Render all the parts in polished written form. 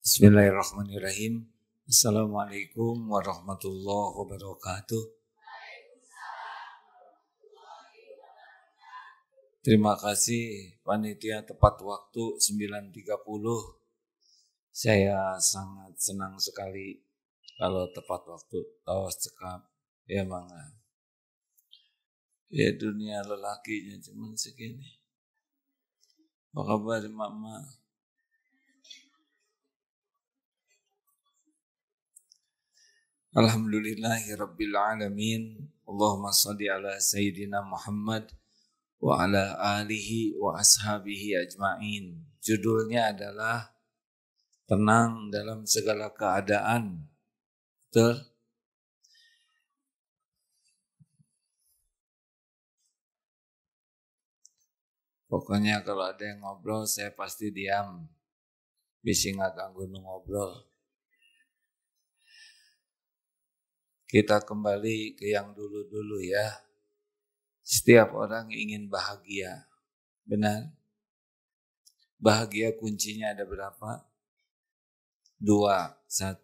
Bismillahirrahmanirrahim. Assalamualaikum warahmatullahi wabarakatuh. Terima kasih panitia tepat waktu 9.30. Saya sangat senang sekali kalau tepat waktu. Tawas cekap. Ya mangga. Ya dunia lelakinya cuman segini. Apa kabar mama? Alhamdulillahirabbil alamin. Allahumma shalli ala sayyidina Muhammad wa ala alihi wa ashabihi ajma'in. Judulnya adalah tenang dalam segala keadaan. Betul? Pokoknya kalau ada yang ngobrol saya pasti diam. Bisa nggak ganggu ngobrol. Kita kembali ke yang dulu-dulu ya. Setiap orang ingin bahagia. Benar? Bahagia kuncinya ada berapa? 2. 1,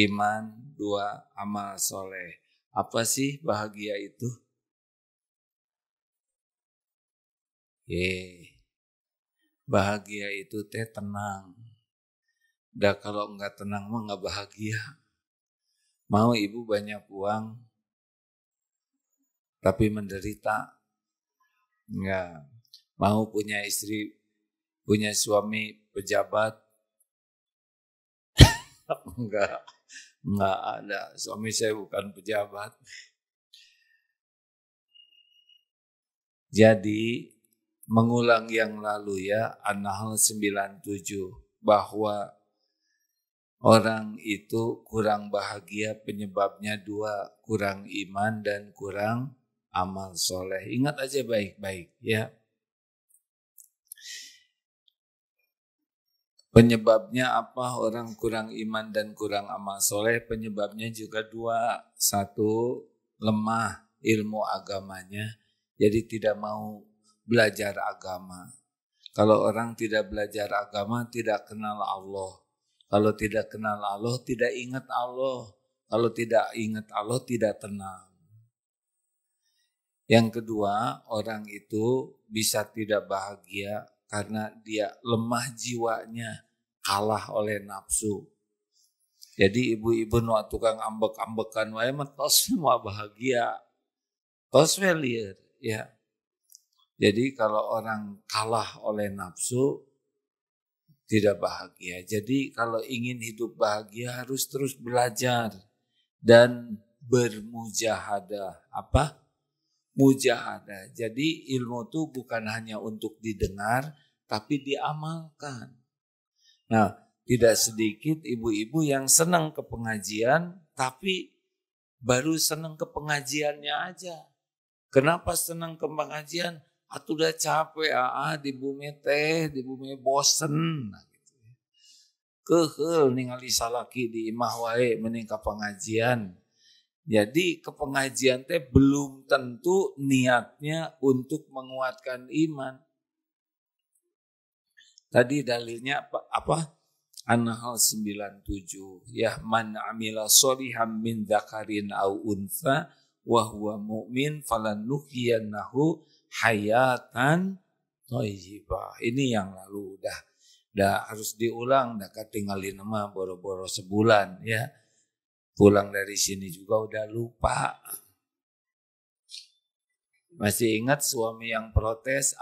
iman. 2, amal soleh. Apa sih bahagia itu? Bahagia itu tenang. Dah kalau enggak tenang mah enggak bahagia. Mau ibu banyak uang tapi menderita? Enggak. Mau punya istri, punya suami pejabat? Enggak ada. Suami saya bukan pejabat. Jadi mengulang yang lalu ya, An-Nahl 97, bahwa orang itu kurang bahagia penyebabnya 2, kurang iman dan kurang amal soleh. Ingat aja baik-baik ya. Penyebabnya apa orang kurang iman dan kurang amal soleh? Penyebabnya juga 2. 1, lemah ilmu agamanya. Jadi tidak mau belajar agama. Kalau orang tidak belajar agama, tidak kenal Allah. Kalau tidak kenal Allah, tidak ingat Allah. Kalau tidak ingat Allah, tidak tenang. Yang kedua, orang itu bisa tidak bahagia karena dia lemah jiwanya, kalah oleh nafsu. Jadi ibu-ibu nu tukang ambek-ambekan wae mah tos semua bahagia. Tos lieur ya. Jadi kalau orang kalah oleh nafsu tidak bahagia. Jadi kalau ingin hidup bahagia harus terus belajar dan bermujahadah. Apa? Mujahadah. Jadi ilmu itu bukan hanya untuk didengar, tapi diamalkan. Nah, tidak sedikit ibu-ibu yang senang ke pengajian, tapi baru senang ke pengajiannya aja. Kenapa senang ke pengajian? Atuh udah capek, di bumi bosen. Nah, gitu. Keheul ningali salaki di imah wae mending ka pengajian. Jadi ke pengajian belum tentu niatnya untuk menguatkan iman. Tadi dalilnya apa? An-Nahl 97. Ya man amila sholihan min dzakarin au untha wa huwa mu'min falanuhyiyannahu hayatan thayyibah. Ini yang lalu udah harus diulang, dah ketinggalin mah boro-boro sebulan ya. Pulang dari sini juga udah lupa. Masih ingat suami yang protes,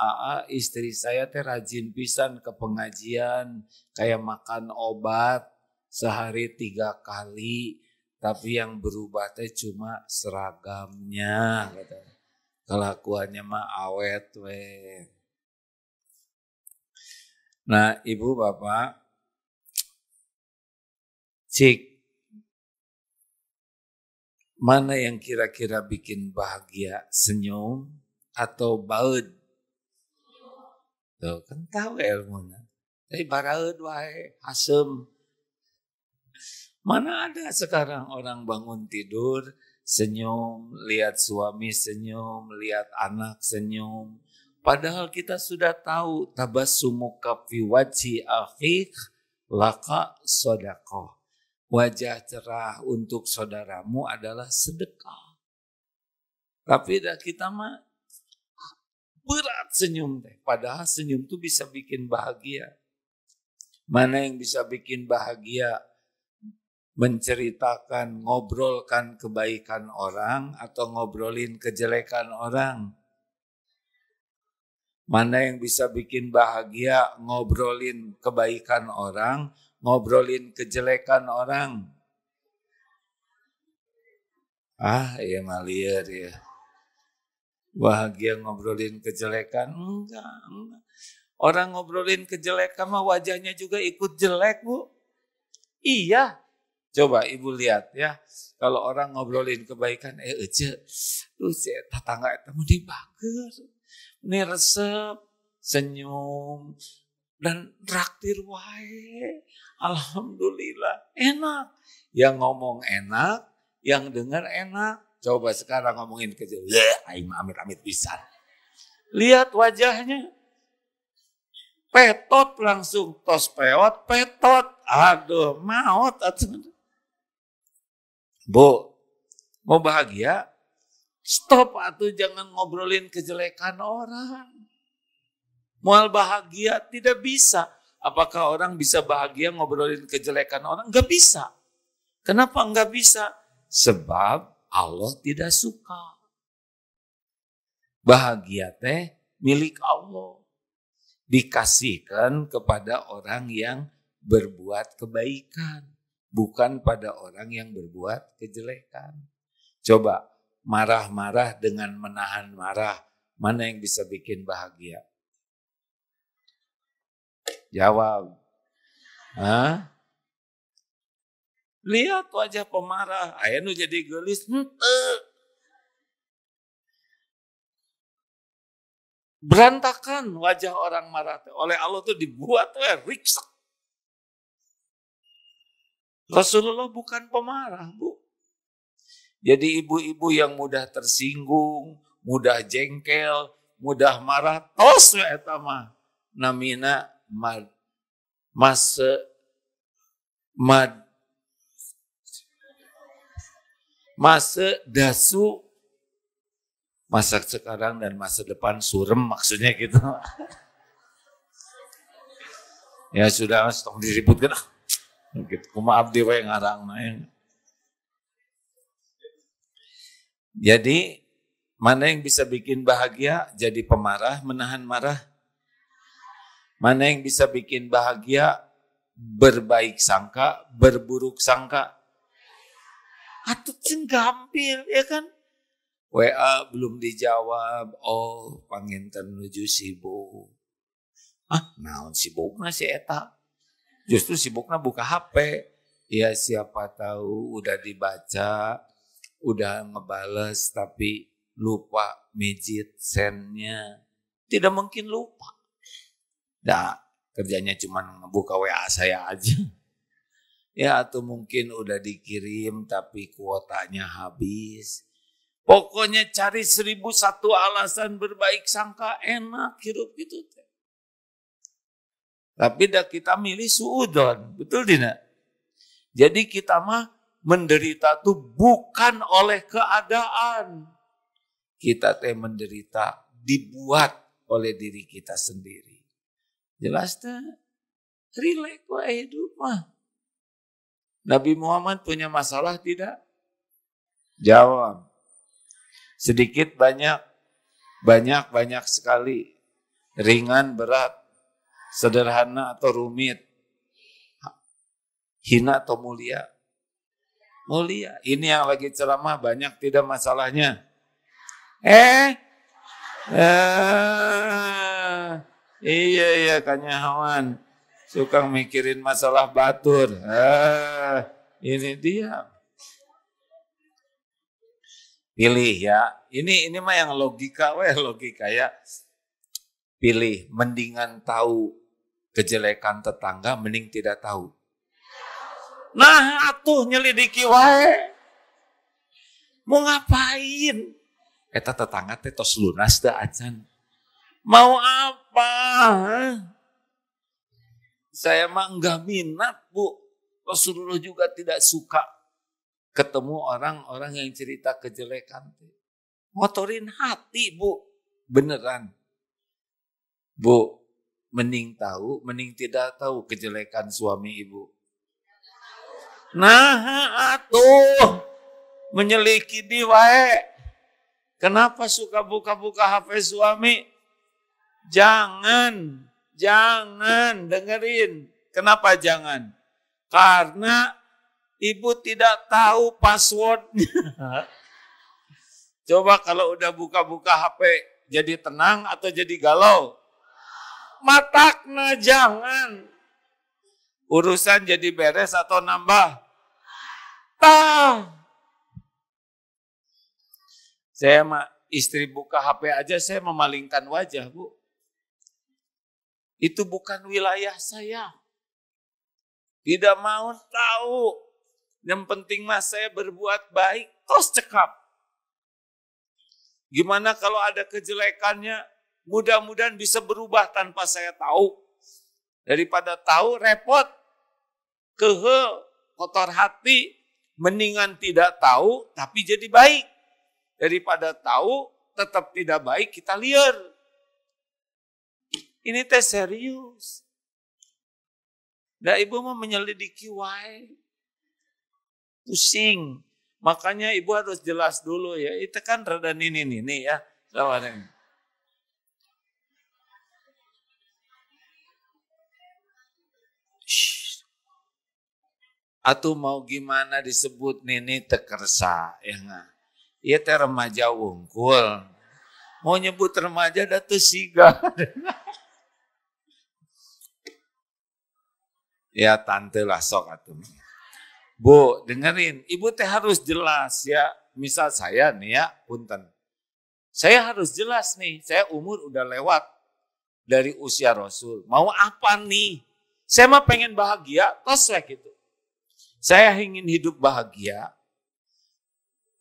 istri saya rajin pisan ke pengajian, kayak makan obat sehari 3 kali, tapi yang berubah cuma seragamnya, katanya. Kelakuannya mah awet weh. Nah, ibu bapak, cik, mana yang kira-kira bikin bahagia? Senyum atau baud? Tuh, kan tahu ilmunya. Tapi baraud wae, asem. Mana ada sekarang orang bangun tidur, senyum, lihat suami senyum, lihat anak senyum. Padahal kita sudah tahu tabassumuka fi wajhi akhik laka sodaqah. Wajah cerah untuk saudaramu adalah sedekah. Tapi kita mah berat senyum teh. Padahal senyum itu bisa bikin bahagia. Mana yang bisa bikin bahagia? Menceritakan, ngobrolkan kebaikan orang atau ngobrolin kejelekan orang? Mana yang bisa bikin bahagia? Ngobrolin kebaikan orang, ngobrolin kejelekan orang? Ya maliar ya. Bahagia ngobrolin kejelekan? Enggak. Orang ngobrolin kejelekan mah wajahnya juga ikut jelek, Bu. Iya. Coba Ibu lihat ya. Kalau orang ngobrolin kebaikan, tetangga itu meni bager. Ini resep, senyum, dan traktir wae. Alhamdulillah, enak. Yang ngomong enak, yang dengar enak. Coba sekarang ngomongin kejelekan, aing amit-amit pisan. Lihat wajahnya. Petot langsung, tos peot, petot. Aduh, maut. Bu, mau bahagia? Stop atuh, jangan ngobrolin kejelekan orang. Mual bahagia tidak bisa. Apakah orang bisa bahagia ngobrolin kejelekan orang? Enggak bisa. Kenapa enggak bisa? Sebab Allah tidak suka. Bahagia teh milik Allah. Dikasihkan kepada orang yang berbuat kebaikan. Bukan pada orang yang berbuat kejelekan. Coba. Marah-marah dengan menahan marah, mana yang bisa bikin bahagia? Jawab. Lihat wajah pemarah, aya nu jadi geulis, henteu. Berantakan wajah orang marah. Oleh Allah tuh dibuat riksak. Rasulullah bukan pemarah, Bu. Jadi ibu-ibu yang mudah tersinggung, mudah jengkel, mudah marah, tos eta mah namina masa dasu, masa sekarang dan masa depan surem maksudnya gitu. Ya sudah, tong diributkan. Gitu. Kumaha abdi wae ngarangna. Jadi mana yang bisa bikin bahagia? Jadi pemarah, menahan marah. Mana yang bisa bikin bahagia? Berbaik sangka, berburuk sangka. Atuh cing gampil, ya kan? WA belum dijawab, oh panginten nuju sibuk. Naon sibukna si eta? Justru sibukna buka HP. Ya siapa tahu udah dibaca, udah ngebales tapi lupa mijit sennya. Tidak mungkin lupa. Kerjanya cuma ngebuka WA saya aja. Ya atau mungkin udah dikirim tapi kuotanya habis. Pokoknya cari 1001 alasan berbaik sangka, enak hidup gitu. Tapi kita milih suudon, betul tidak? Jadi kita mah menderita tuh bukan oleh keadaan. Kita teh menderita dibuat oleh diri kita sendiri. Jelas teh? Rileks wae hidup mah. Nabi Muhammad punya masalah tidak? Jawab. Sedikit banyak, banyak sekali. Ringan, berat, sederhana atau rumit. Hina atau mulia? Mulia. Ini yang lagi ceramah banyak tidak masalahnya. Iya kanyawan. Suka mikirin masalah batur. Ini dia. Pilih ya. Ini mah yang logika ya. Pilih, mendingan tahu kejelekan tetangga, mending tidak tahu. Nah, atuh nyelidiki wae. Mau ngapain? Eta tetangga teh tos lunas da acan. Mau apa? Saya mah enggak minat, Bu. Rasulullah juga tidak suka ketemu orang-orang yang cerita kejelekan. Ngotorin hati, Bu. Beneran. Bu, mending tahu, mending tidak tahu kejelekan suami ibu. Nah, atuh. Menyelidiki wae. Kenapa suka buka-buka HP suami? Jangan dengerin. Kenapa jangan? Karena ibu tidak tahu passwordnya. Coba kalau udah buka-buka HP, jadi tenang atau jadi galau? Matakna jangan. Urusan jadi beres atau nambah? Saya mah istri buka HP aja saya memalingkan wajah, Bu. Itu bukan wilayah saya. Tidak mau tahu. Yang penting mah saya berbuat baik, tos cekap. Gimana kalau ada kejelekannya? Mudah-mudahan bisa berubah tanpa saya tahu. Daripada tahu repot, kotor hati, mendingan tidak tahu tapi jadi baik. Daripada tahu tetap tidak baik, kita liar. Ini teh serius. Nah, ibu mau menyelidiki wae. Pusing. Makanya ibu harus jelas dulu ya. Itu kan rada ini ya. Lawanan. Atau mau gimana disebut nini tekersa ya nggak? Iya teh remaja wungkul. Mau nyebut remaja datu siga. Ya tante lah sok atuh. Bu, dengerin, ibu teh harus jelas ya. Misal saya nih ya, punten. Saya harus jelas nih, saya umur udah lewat dari usia Rasul. Mau apa nih? Saya mah pengen bahagia, tos gitu. Saya ingin hidup bahagia.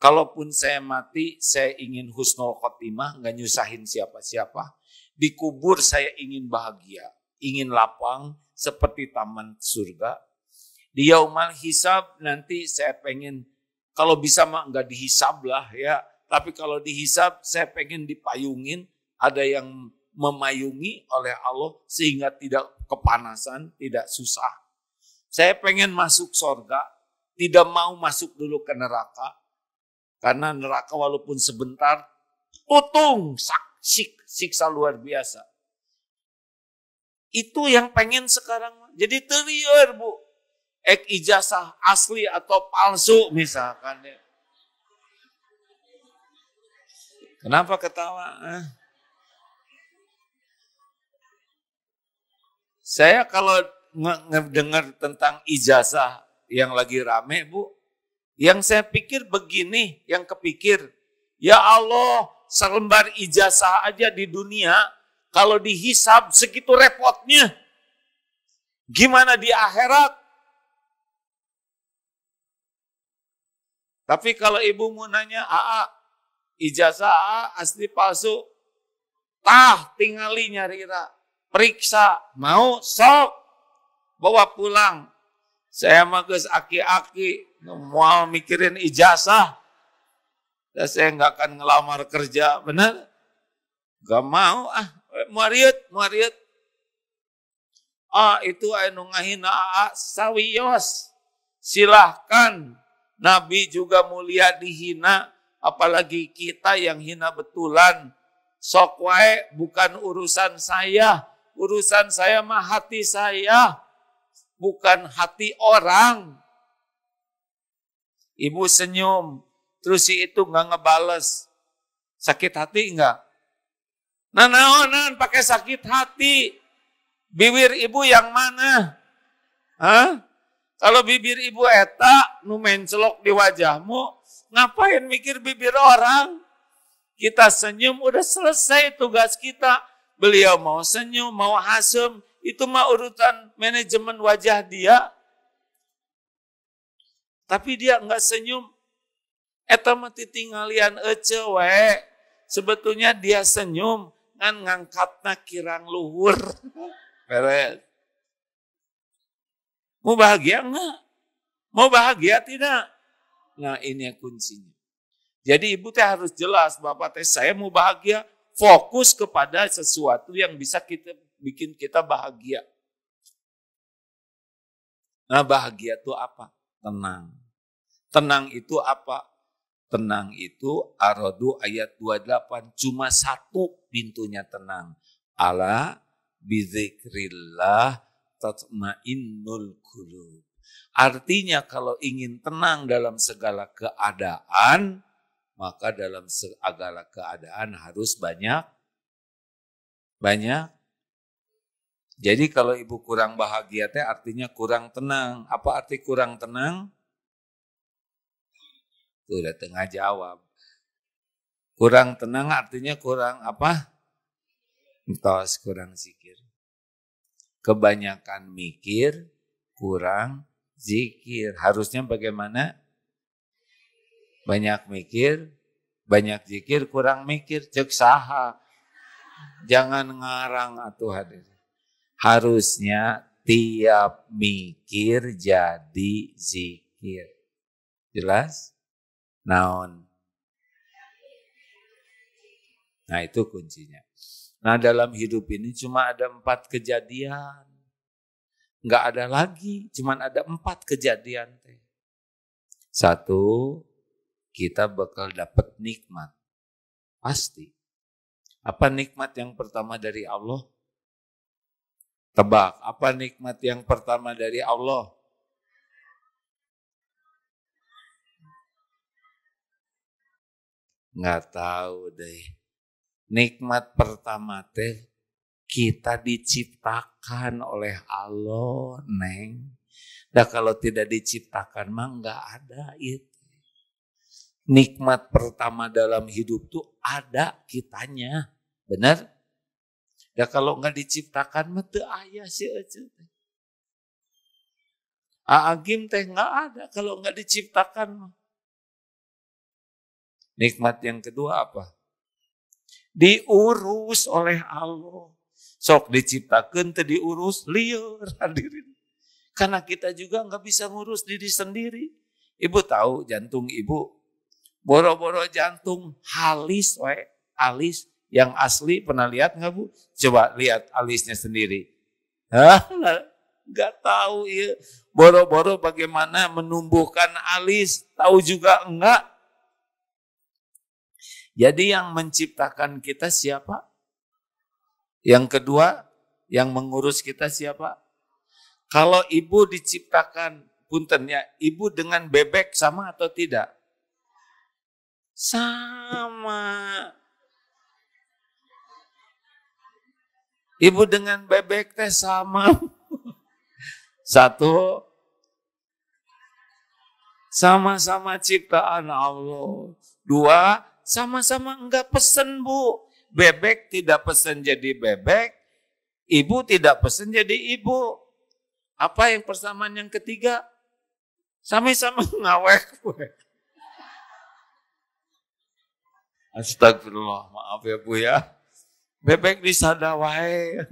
Kalaupun saya mati, saya ingin husnul khotimah, nggak nyusahin siapa-siapa. Dikubur saya ingin bahagia, ingin lapang seperti taman surga. Di yaumal hisab nanti saya pengen, kalau bisa mah nggak dihisab lah ya. Tapi kalau dihisab saya pengen dipayungin, ada yang memayungi oleh Allah sehingga tidak kepanasan, tidak susah. Saya pengen masuk surga, tidak mau masuk dulu ke neraka. Karena neraka walaupun sebentar, tutung, siksa luar biasa. Itu yang pengen sekarang. Jadi terior, Bu. Ijazah asli atau palsu misalkan. Kenapa ketawa? Saya kalau ngedengar tentang ijazah yang lagi rame, Bu, yang saya pikir begini, yang kepikir, ya Allah, selembar ijazah aja di dunia, kalau dihisab segitu repotnya, gimana di akhirat? Tapi kalau ibu mau nanya, ijazah asli palsu, tinggali nyarira, periksa, mau sok, bawa pulang. Saya mah geus aki-aki, mau mikirin ijazah. Dan saya nggak akan ngelamar kerja, benar? Gak mau, muariut. Itu anu ngahina sawiyos. Silahkan, Nabi juga mulia dihina, apalagi kita yang hina betulan. Sok wae bukan urusan saya. Urusan saya mah hati saya. Bukan hati orang. Ibu senyum, terus si itu nggak ngebales. Sakit hati enggak? Naonan pakai sakit hati. Bibir ibu yang mana? Kalau bibir ibu eta, nu mencelok di wajahmu, ngapain mikir bibir orang? Kita senyum, udah selesai tugas kita. Beliau mau senyum, mau hasem, itu mah urutan manajemen wajah dia. Tapi dia enggak senyum. Eta mah titinggalian ece we. Sebetulnya dia senyum ngan ngangkatna kirang luhur. Beres. Mau bahagia enggak? Mau bahagia tidak? Nah ini yang kuncinya. Jadi ibu teh harus jelas, bapak teh saya mau bahagia, fokus kepada sesuatu yang bisa kita bikin kita bahagia. Nah bahagia itu apa? Tenang. Tenang itu apa? Tenang itu Ar-Ra'd ayat 28, cuma satu pintunya tenang. Ala bizikrillah tatmainnul qulub. Artinya kalau ingin tenang dalam segala keadaan, maka dalam segala keadaan harus banyak. Jadi kalau ibu kurang bahagia teh artinya kurang tenang. Apa arti kurang tenang? Tuh udah tengah jawab. Kurang tenang artinya kurang apa? Mitos, kurang zikir. Kebanyakan mikir, kurang zikir. Harusnya bagaimana? Banyak mikir, banyak zikir, kurang mikir, cek saha. Jangan ngarang atuh hadir. Harusnya tiap mikir jadi zikir. Jelas? Naon. Nah itu kuncinya. Nah dalam hidup ini cuma ada 4 kejadian. Nggak ada lagi, cuma ada 4 kejadian. 1, kita bakal dapat nikmat. Pasti. Apa nikmat yang pertama dari Allah? Tebak, apa nikmat yang pertama dari Allah? Nggak tahu deh. Nikmat pertama teh kita diciptakan oleh Allah, Neng. Nah kalau tidak diciptakan mah nggak ada itu. Nikmat pertama dalam hidup tuh ada kitanya, benar? Ya kalau nggak diciptakan mah teu aya sih aja. Aagim teh nggak ada kalau nggak diciptakan. Nikmat yang kedua apa? Diurus oleh Allah. Sok diciptakan teu diurus lieur hadirin. Karena kita juga nggak bisa ngurus diri sendiri. Ibu tahu jantung ibu boro-boro jantung halis, alis yang asli pernah lihat nggak Bu? Coba lihat alisnya sendiri. Hah? Nggak tahu ya. Boro-boro bagaimana menumbuhkan alis, tahu juga enggak. Jadi yang menciptakan kita siapa? Yang kedua, yang mengurus kita siapa? Kalau ibu diciptakan, puntennya, ibu dengan bebek sama atau tidak? Sama. Ibu dengan bebek teh sama. 1, sama-sama ciptaan Allah. 2, sama-sama enggak pesen Bu. Bebek tidak pesen jadi bebek, ibu tidak pesen jadi ibu. Apa yang persamaan yang ketiga? Sama-sama ngawek. Astagfirullah, maaf ya Bu ya. Bebek disada wae.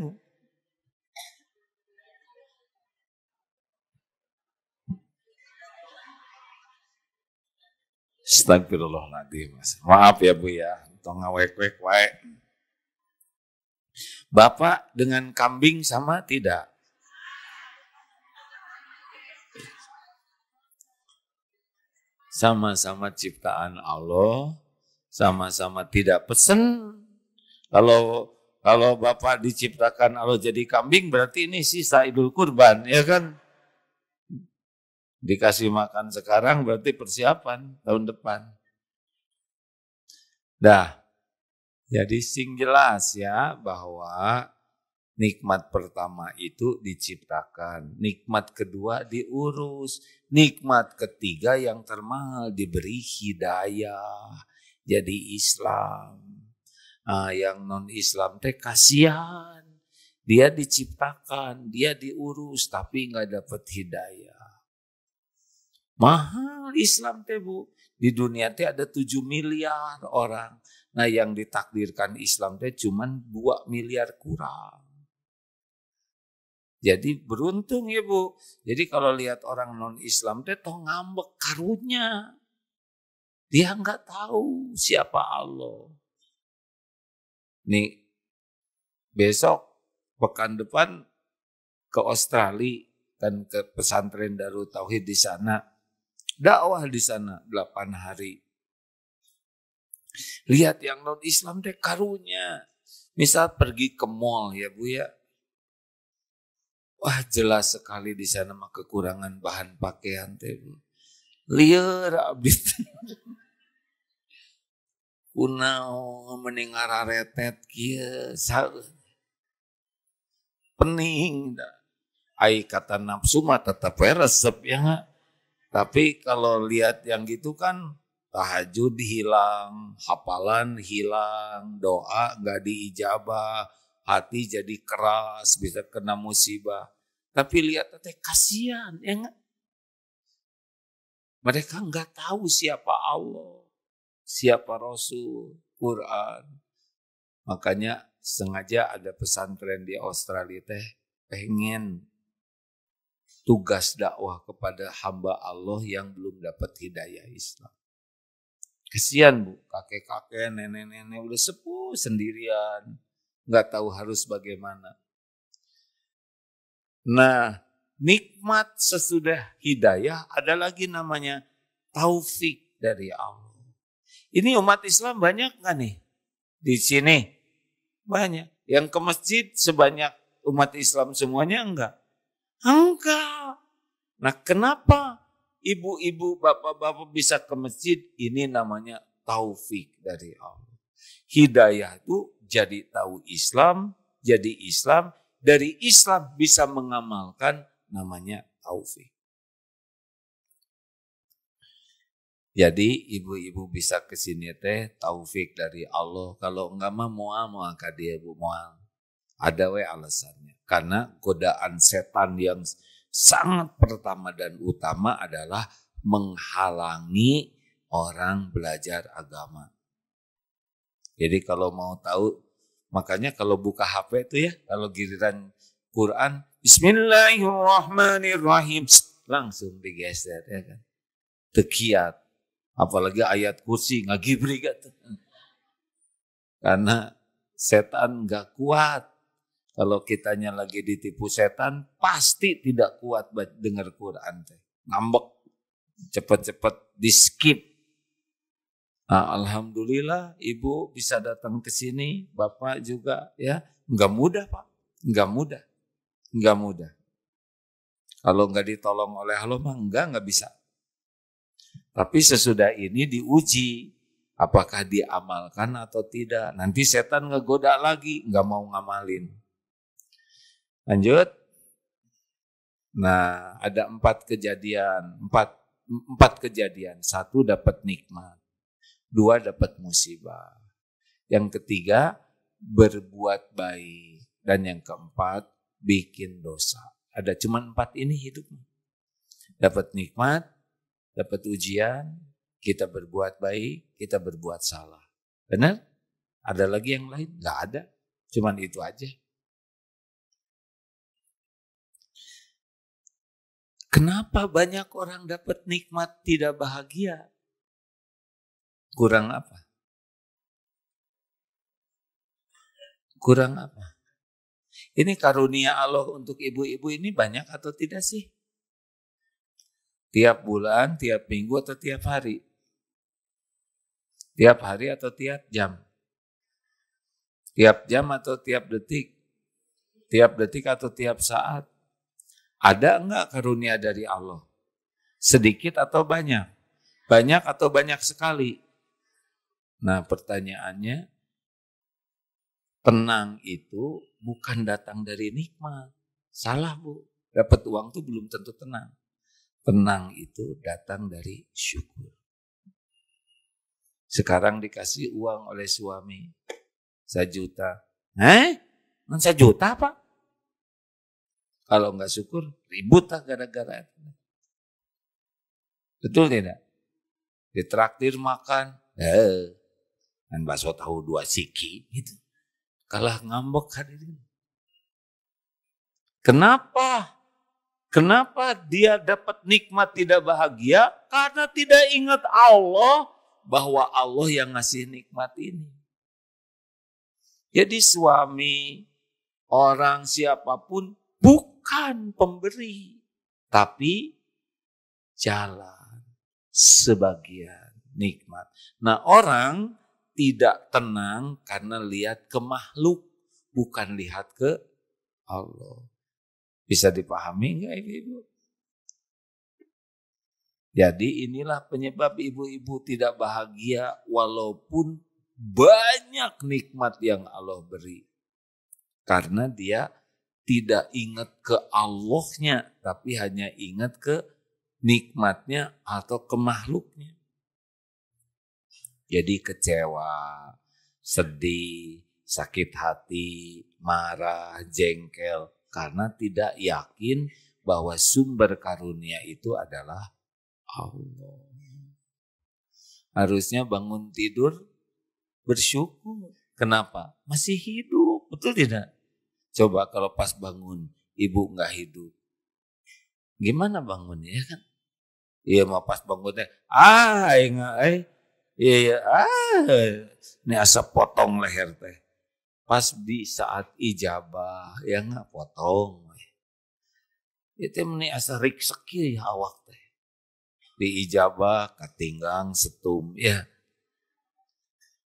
Astagfirullahaladzim. Maaf ya Bu ya. Tong ngawek-wek wae. Bapak dengan kambing sama tidak? Sama-sama ciptaan Allah, sama-sama tidak pesen. Kalau Bapak diciptakan Allah jadi kambing, berarti ini sisa Idul Kurban, ya kan? Dikasih makan sekarang berarti persiapan tahun depan. Dah, jadi sing jelas ya bahwa nikmat pertama itu diciptakan, nikmat kedua diurus, nikmat ketiga yang termahal diberi hidayah, jadi Islam. Nah, yang non-Islam teh kasihan, dia diciptakan, dia diurus tapi nggak dapat hidayah. Mahal Islam teh Bu, di dunia teh ada 7 miliar orang. Nah yang ditakdirkan Islam teh cuman 2 miliar kurang. Jadi beruntung ya Bu. Jadi kalau lihat orang non-Islam teh toh ngambek karunya. Dia nggak tahu siapa Allah. Nih besok pekan depan ke Australia dan ke pesantren Darut Tauhid di sana. Dakwah di sana 8 hari. Lihat yang non-Islam teh karunya. Misal pergi ke mall ya Bu ya. Wah jelas sekali di sana mah kekurangan bahan pakaian teh Bu. Lieur abis. Kunau mendengar retet kieu pening dah. Ai kata nafsu mah tetap resep ya nggak. Tapi kalau lihat yang gitu kan tahajud hilang, hafalan hilang, doa nggak diijabah, hati jadi keras, bisa kena musibah. Tapi lihat teh kasihan ya nggak. Mereka nggak tahu siapa Allah, siapa Rasul, Quran. Makanya sengaja ada pesantren di Australia teh pengen tugas dakwah kepada hamba Allah yang belum dapat hidayah Islam. Kesian Bu, kakek-kakek, nenek-nenek udah sepuh sendirian, nggak tahu harus bagaimana. Nah, nikmat sesudah hidayah ada lagi namanya taufik dari Allah. Ini umat Islam banyak nggak nih di sini? Banyak. Yang ke masjid sebanyak umat Islam semuanya enggak? Enggak. Nah, kenapa ibu-ibu, bapak-bapak bisa ke masjid? Ini namanya taufik dari Allah. Hidayah itu jadi tahu Islam, jadi Islam, dari Islam bisa mengamalkan namanya taufik. Jadi ibu-ibu bisa ke sini teh taufik dari Allah. Kalau enggak mah moal ka dia Bu moal. Ada we alasannya. Karena godaan setan yang sangat pertama dan utama adalah menghalangi orang belajar agama. Jadi kalau mau tahu, makanya kalau buka HP itu ya, kalau giliran Quran, Bismillahirrahmanirrahim, langsung digeser ya kan. Tekiat. Apalagi ayat kursi ngagibri gitu. Karena setan gak kuat. Kalau kitanya lagi ditipu setan, pasti tidak kuat dengar Quran. Ngambek, cepet-cepet di skip. Nah, alhamdulillah ibu bisa datang ke sini, bapak juga ya. Nggak mudah Pak, nggak mudah. Kalau nggak ditolong oleh Allah mah nggak bisa. Tapi sesudah ini diuji, apakah diamalkan atau tidak. Nanti setan ngegoda lagi, nggak mau ngamalin. Lanjut. Nah, ada 4 kejadian. 4 kejadian. 1 dapat nikmat. 2 dapat musibah. Yang ketiga, berbuat baik. Dan yang keempat, bikin dosa. Ada cuma 4 ini hidupnya. Dapat nikmat, dapat ujian, kita berbuat baik, kita berbuat salah. Benar? Ada lagi yang lain? Nggak ada. Cuman itu aja. Kenapa banyak orang dapat nikmat tidak bahagia? Kurang apa? Kurang apa? Ini karunia Allah untuk ibu-ibu ini banyak atau tidak sih? Tiap bulan, tiap minggu atau tiap hari? Tiap hari atau tiap jam? Tiap jam atau tiap detik? Tiap detik atau tiap saat? Ada enggak karunia dari Allah? Sedikit atau banyak? Banyak atau banyak sekali? Nah pertanyaannya, tenang itu bukan datang dari nikmat. Salah Bu, dapat uang itu belum tentu tenang. Tenang itu datang dari syukur. Sekarang dikasih uang oleh suami 1 juta. 1 juta Pak? Kalau enggak syukur, ribut lah gara-gara itu. Betul tidak? Ditraktir makan, dan bakso tahu 2 siki gitu. Kalah ngambek hadirin. Kenapa? Kenapa dia dapat nikmat tidak bahagia? Karena tidak ingat Allah, bahwa Allah yang ngasih nikmat ini. Jadi suami, orang siapapun bukan pemberi, tapi jalan sebagian nikmat. Nah, orang tidak tenang karena lihat ke makhluk, bukan lihat ke Allah. Bisa dipahami enggak ibu-ibu? Jadi inilah penyebab ibu-ibu tidak bahagia walaupun banyak nikmat yang Allah beri. Karena dia tidak ingat ke Allahnya, tapi hanya ingat ke nikmatnya atau ke makhluknya. Jadi kecewa, sedih, sakit hati, marah, jengkel, karena tidak yakin bahwa sumber karunia itu adalah Allah. Harusnya bangun tidur bersyukur. Kenapa? Masih hidup, betul tidak? Coba kalau pas bangun, ibu nggak hidup. Gimana bangunnya kan? Iya mau pas bangunnya, ini asap potong leher teh. Pas di saat ijabah, ya nggak potong. Itu meni asa rikseki awak teh. Di ijabah, katinggang, setum, ya.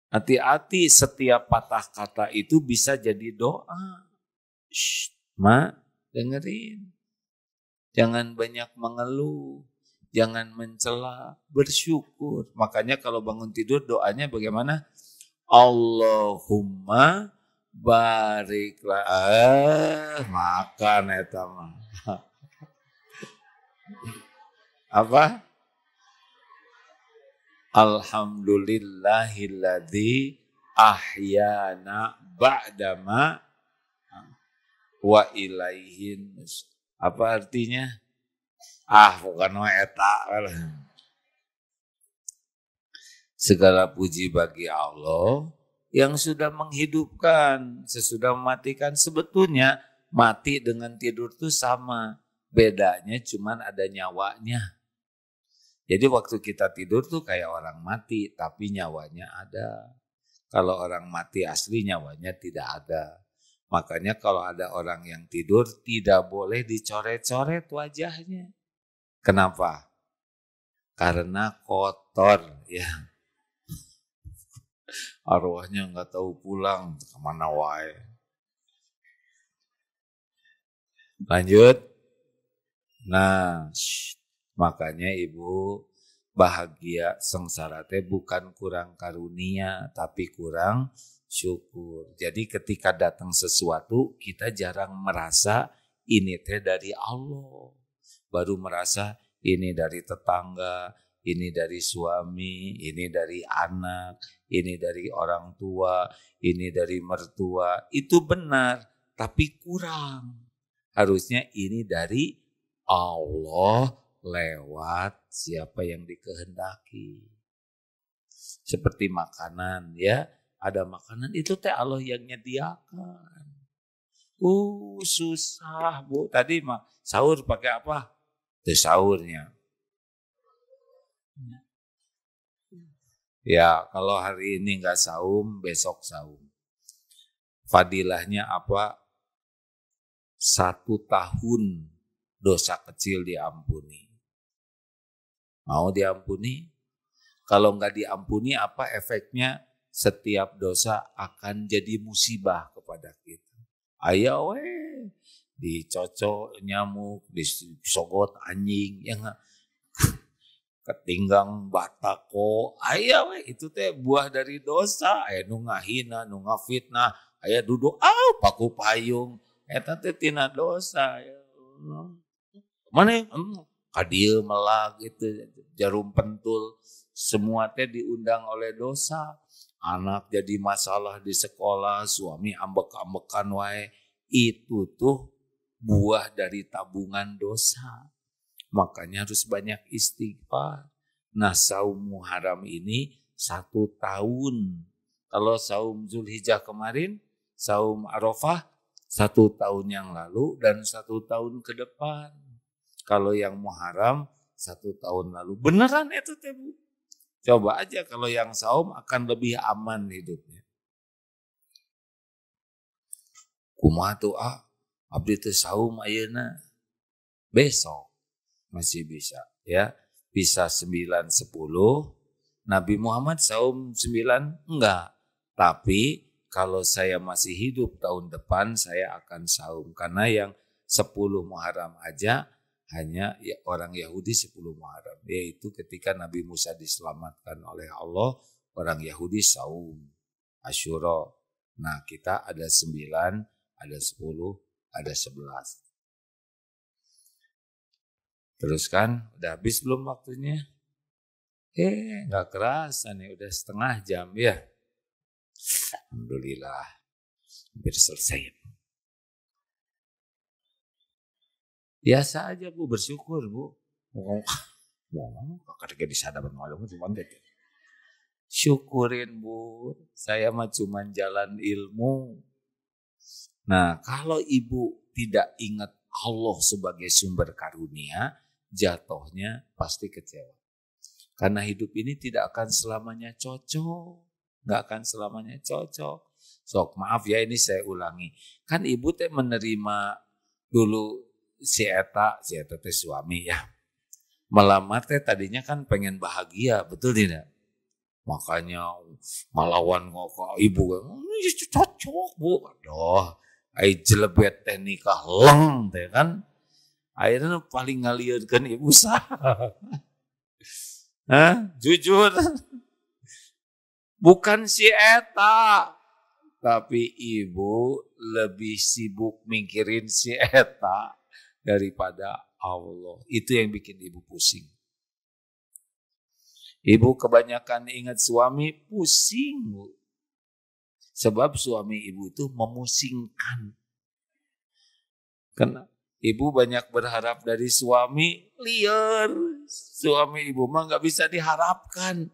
Hati-hati setiap patah kata itu bisa jadi doa. Dengerin. Jangan banyak mengeluh. Jangan mencela, bersyukur. Makanya kalau bangun tidur doanya bagaimana? Allahumma bariklah. Makan eta mah. Apa? Alhamdulillahilladzi ahyana ba'dama wa ilaihin. Apa artinya? Bukan eta. Segala puji bagi Allah yang sudah menghidupkan, sesudah mematikan. Sebetulnya mati dengan tidur itu sama. Bedanya cuman ada nyawanya. Jadi waktu kita tidur tuh kayak orang mati, tapi nyawanya ada. Kalau orang mati asli nyawanya tidak ada. Makanya kalau ada orang yang tidur tidak boleh dicoret-coret wajahnya. Kenapa? Karena kotor ya. Arwahnya nggak tahu pulang kemana wae. Lanjut. Nah, makanya ibu bahagia sengsara teh bukan kurang karunia, tapi kurang syukur. Jadi ketika datang sesuatu kita jarang merasa ini teh dari Allah. Baru merasa ini dari tetangga, ini dari suami, ini dari anak, ini dari orang tua, ini dari mertua. Itu benar, tapi kurang. Harusnya ini dari Allah lewat siapa yang dikehendaki. Seperti makanan ya, ada makanan itu teh Allah yang nyediakan. Susah Bu. Tadi sahur pakai apa? Itu sahurnya. Ya kalau hari ini nggak saum, besok saum. Fadilahnya apa? 1 tahun dosa kecil diampuni. Mau diampuni? Kalau nggak diampuni apa efeknya? Setiap dosa akan jadi musibah kepada kita. Ayo dicocok nyamuk, disogot anjing, ya nggak? Ketinggang batako, ayo itu teh buah dari dosa. Nu ngahina, nu ngafitnah, aya duduk paku payung, eta teh tina dosa. Mana kadieu melag gitu, jarum pentul, semua teh diundang oleh dosa. Anak jadi masalah di sekolah, suami ambek-ambekan wae, itu tuh buah dari tabungan dosa. Makanya harus banyak istighfar. Nah, saum Muharram ini 1 tahun. Kalau saum Zulhijjah kemarin, saum Arafah 1 tahun yang lalu dan 1 tahun ke depan. Kalau yang Muharram 1 tahun lalu. Beneran itu teh Bu. Coba aja kalau yang saum akan lebih aman hidupnya. Kumaha tuh abdi teh saum ayeuna. Besok masih bisa ya. Bisa 9, 10. Nabi Muhammad saum 9 enggak. Tapi kalau saya masih hidup tahun depan saya akan saum. Karena yang 10 Muharram aja hanya ya, orang Yahudi 10 Muharram. Yaitu ketika Nabi Musa diselamatkan oleh Allah, orang Yahudi saum Asyura. Nah kita ada 9, ada 10, ada 11. Terus kan, udah habis belum waktunya? Gak kerasa nih, udah setengah jam ya. Alhamdulillah, hampir selesai. Biasa aja Bu, bersyukur Bu. Syukurin Bu, saya mah cuma jalan ilmu. Nah kalau Ibu tidak ingat Allah sebagai sumber karunia, jatuhnya pasti kecewa. Karena hidup ini tidak akan selamanya cocok. Nggak akan selamanya cocok. Sok maaf ya ini saya ulangi. Kan Ibu teh menerima dulu si Eta teh suami ya. Melamar teh tadinya kan pengen bahagia, betul tidak? Makanya malawan ngoko Ibu, cocok Bu. Aduh, ai jelebet teh nikah leng teh kan. Akhirnya paling ngalieukeun Ibu saha. Jujur. Bukan si Eta. Tapi Ibu lebih sibuk mikirin si Eta daripada Allah. Itu yang bikin Ibu pusing. Ibu kebanyakan ingat suami, pusing Bu. Sebab suami Ibu itu memusingkan. Karena Ibu banyak berharap dari suami, liar. Suami Ibu mah gak bisa diharapkan.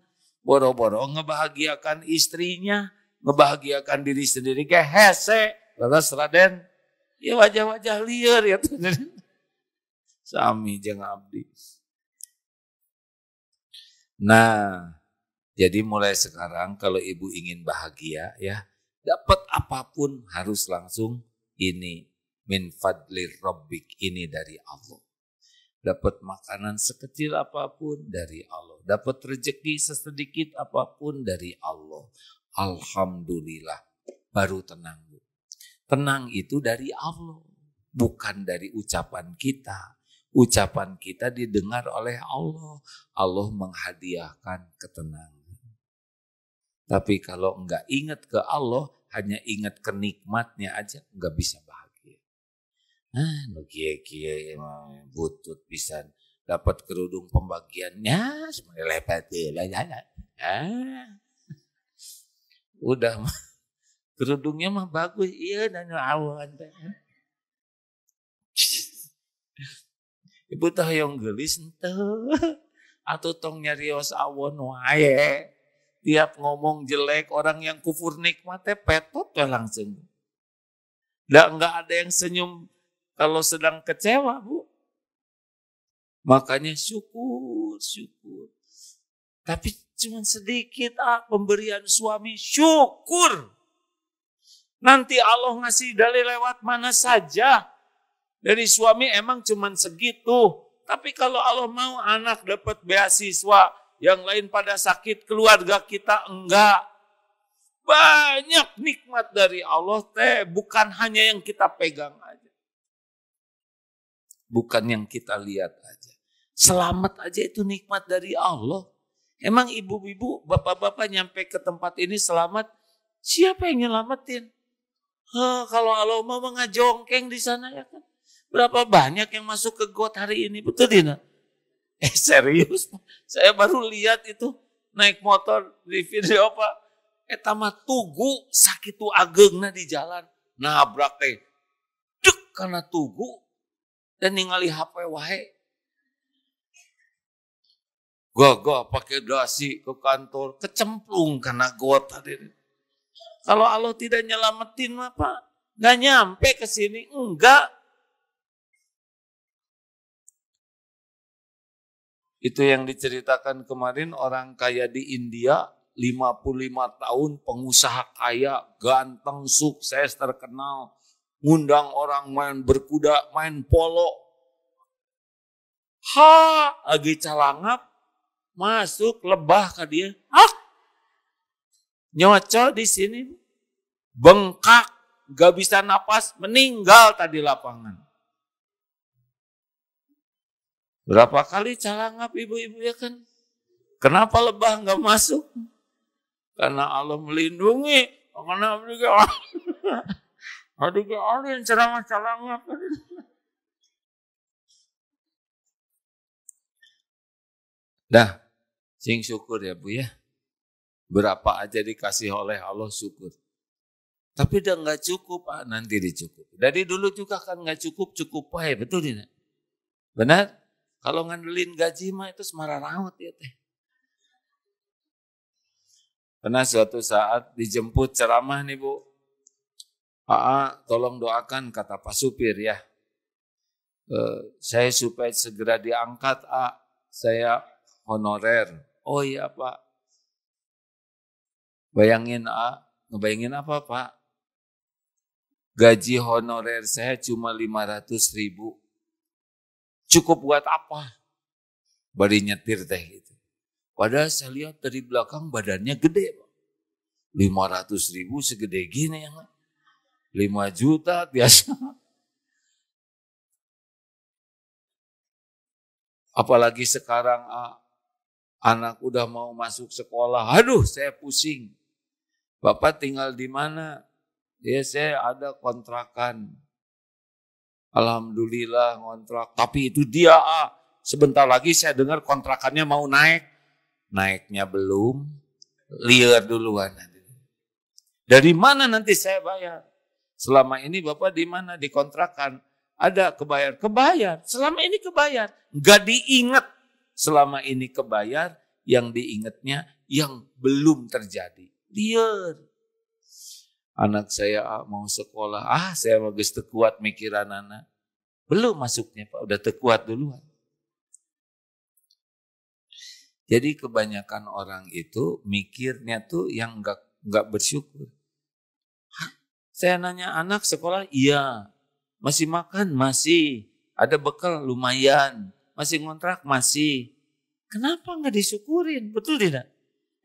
Boro-boro ngebahagiakan istrinya, ngebahagiakan diri sendiri kayak hese. Lalu Raden, ya wajah-wajah liar ya. Sami jeung abdi. Nah, jadi mulai sekarang kalau Ibu ingin bahagia ya, dapat apapun harus langsung ini. Min fadlir rabbik, ini dari Allah. Dapat makanan sekecil apapun dari Allah. Dapat rezeki sesedikit apapun dari Allah. Alhamdulillah, baru tenang Bu. Tenang itu dari Allah, bukan dari ucapan kita. Ucapan kita didengar oleh Allah. Allah menghadiahkan ketenangan. Tapi kalau enggak ingat ke Allah, hanya ingat ke nikmatnya aja, enggak bisa bahagia. Kie butut bisa dapat kerudung pembagiannya, semuanya lepat udah kerudungnya mah bagus, iya dan awan. Ibu tah yang gelis henteu atuh tong nyarios awon wae. Tiap ngomong jelek orang yang kufur nikmat teh petot teh langsung. Enggak ada yang senyum kalau sedang kecewa Bu. Makanya syukur. Tapi cuma sedikit pemberian suami, syukur. Nanti Allah ngasih dari lewat mana saja. Dari suami emang cuma segitu. Tapi kalau Allah mau anak dapat beasiswa, yang lain pada sakit, keluarga kita enggak. Banyak nikmat dari Allah teh, bukan hanya yang kita pegang aja. Bukan yang kita lihat aja. Selamat aja itu nikmat dari Allah. Emang ibu-ibu, bapak-bapak nyampe ke tempat ini selamat, siapa yang nyelamatin? Kalau Allah mau ngajongkeng di sana ya kan. Berapa banyak yang masuk ke got hari ini, betul tidak? Serius, saya baru lihat itu naik motor di video Pak. Eta mah tugu sakitu ageungna di jalan. Nabrak teh. Dek kana tugu. Dan ningali HP wae. Gagah pakai dasi ke kantor, kecemplung karena got hadir. Kalau Allah tidak nyelamatin apa? Nggak nyampe ke sini, enggak. Itu yang diceritakan kemarin orang kaya di India, 55 tahun, pengusaha kaya, ganteng, sukses, terkenal, ngundang orang main berkuda, main polo. Lagi calangap, masuk lebah ke dia. Nyocok di sini, bengkak, gak bisa napas, meninggal tadi lapangan. Berapa kali calangap ibu-ibu ya kan? Kenapa lebah nggak masuk? Karena Allah melindungi. Karena ada yang ceramah calangap. Dah, sing syukur ya Bu ya. Berapa aja dikasih oleh Allah syukur. Tapi udah nggak cukup, nanti dicukup. Dari dulu juga kan nggak cukup baik, betul tidak? Benar? Kalau ngandelin gaji mah itu semarah raut ya teh. Pernah suatu saat dijemput ceramah nih Bu. Tolong doakan kata Pak Supir ya. Saya supaya segera diangkat saya honorer. Oh iya Pak. Bayangin ngebayangin apa Pak? Gaji honorer saya cuma 500.000. Cukup buat apa? Bari nyetir teh gitu. Padahal saya lihat dari belakang badannya gede. 500.000 segede gini ya. 5 juta biasa. Apalagi sekarang anak udah mau masuk sekolah. Aduh saya pusing. Bapak tinggal di mana? Ya saya ada kontrakan. Alhamdulillah ngontrak. Tapi itu dia sebentar lagi saya dengar kontrakannya mau naik. Naiknya belum. Liar duluan. Dari mana nanti saya bayar? Selama ini Bapak di mana? Di kontrakan. Ada kebayar. Kebayar. Selama ini kebayar. Nggak diingat. Selama ini kebayar. Yang diingatnya yang belum terjadi. Liar. Anak saya mau sekolah. Saya bagus tekuat mikiran anak. Belum masuknya Pak. Udah tekuat duluan. Jadi kebanyakan orang itu mikirnya tuh yang nggak bersyukur. Saya nanya anak sekolah, iya. Masih makan? Masih. Ada bekal? Lumayan. Masih ngontrak? Masih. Kenapa nggak disyukurin? Betul tidak?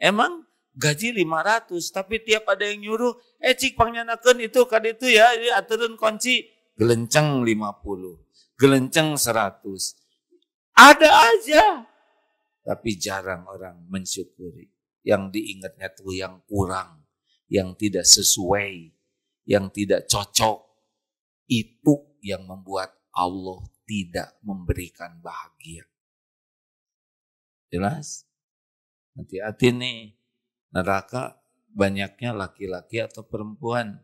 Emang gaji 500, tapi tiap ada yang nyuruh, cik pangyanakeun itu kan itu ya, aturan kunci. Gelenceng 50, gelenceng 100. Ada aja. Tapi jarang orang mensyukuri. Yang diingatnya tuh yang kurang, yang tidak sesuai, yang tidak cocok. Itu yang membuat Allah tidak memberikan bahagia. Jelas? Hati-hati nih. Neraka banyaknya laki-laki atau perempuan.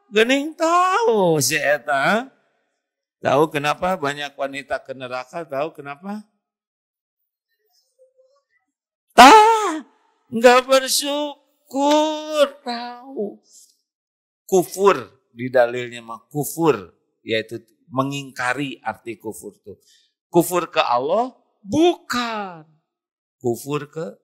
Gening tahu si eta. Tahu kenapa banyak wanita ke neraka? Tahu kenapa? Nggak bersyukur. Tahu. Kufur di dalilnya mah kufur, yaitu mengingkari arti kufur itu. Kufur ke Allah bukan. Kufur ke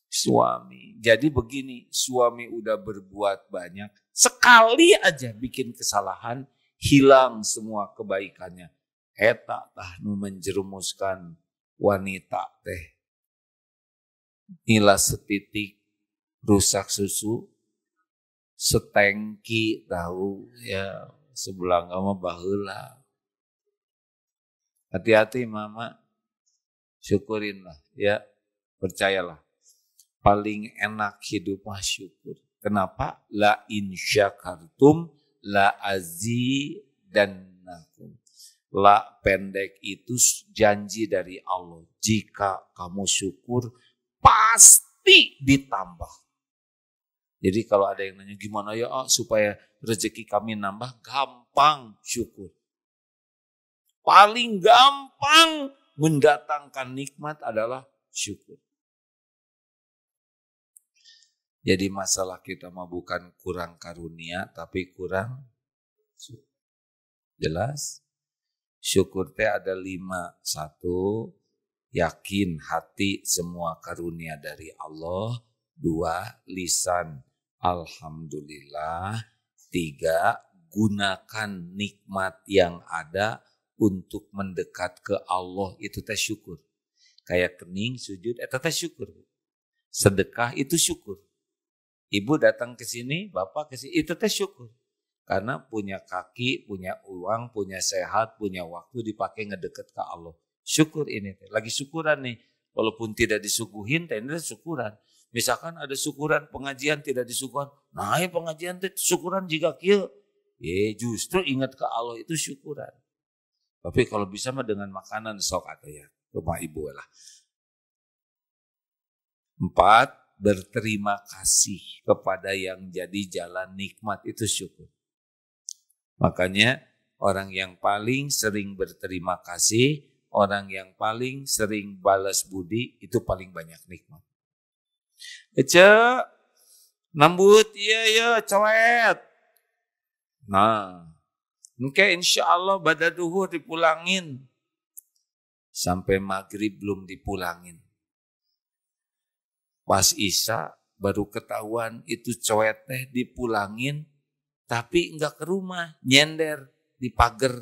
suami. Jadi begini, suami udah berbuat banyak, sekali aja bikin kesalahan, hilang semua kebaikannya. Eta tah nu menjerumuskan wanita teh. Nila setitik rusak susu, setengki tahu ya sebelah mah baheula. Hati-hati mama, syukurin lah ya, percayalah. Paling enak hidup mah syukur. Kenapa? La in syakartum la azidannakum. La pendek itu janji dari Allah. Jika kamu syukur, pasti ditambah. Jadi kalau ada yang nanya gimana ya supaya rezeki kami nambah, gampang syukur. Paling gampang mendatangkan nikmat adalah syukur. Jadi masalah kita mah bukan kurang karunia, tapi kurang jelas. Syukur teh ada 5. 1, yakin hati semua karunia dari Allah. 2, lisan alhamdulillah. 3, gunakan nikmat yang ada untuk mendekat ke Allah, itu teh syukur. Kayak kening sujud, itu teh syukur. Sedekah itu syukur. Ibu datang ke sini, bapak ke sini, itu teh syukur. Karena punya kaki, punya uang, punya sehat, punya waktu dipakai ngedeket ke Allah. Syukur ini teh. Lagi syukuran nih. Walaupun tidak disuguhin, teh ini syukuran. Misalkan ada syukuran pengajian tidak disuguhan. Nah, pengajian teh syukuran jika kieu. Justru ingat ke Allah itu syukuran. Tapi kalau bisa mah dengan makanan sok atau ya rumah ibu lah. 4, berterima kasih kepada yang jadi jalan nikmat, itu syukur. Makanya orang yang paling sering berterima kasih, orang yang paling sering balas budi, itu paling banyak nikmat. Nambut iya cowet. Nah, oke, insya Allah pada duhur dipulangin. Sampai maghrib belum dipulangin. Pas isya baru ketahuan itu cowet teh dipulangin, tapi enggak ke rumah, nyender di pagar.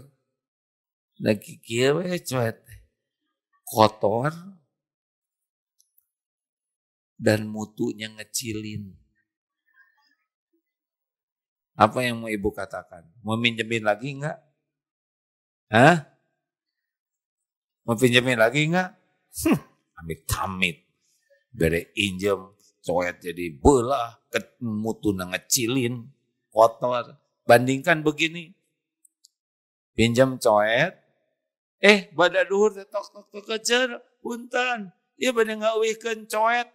Lagi kieu we cowet teh kotor dan mutunya ngecilin. Apa yang mau ibu katakan? Mau minjemin lagi enggak? Hah? Mau pinjemin lagi enggak? Amit-amit. Bere injem, coet jadi belah, mutu ngecilin, kotor. Bandingkan begini, pinjam coet, pada duhur tok kecer, punten, ya pada ngawihkeun coet,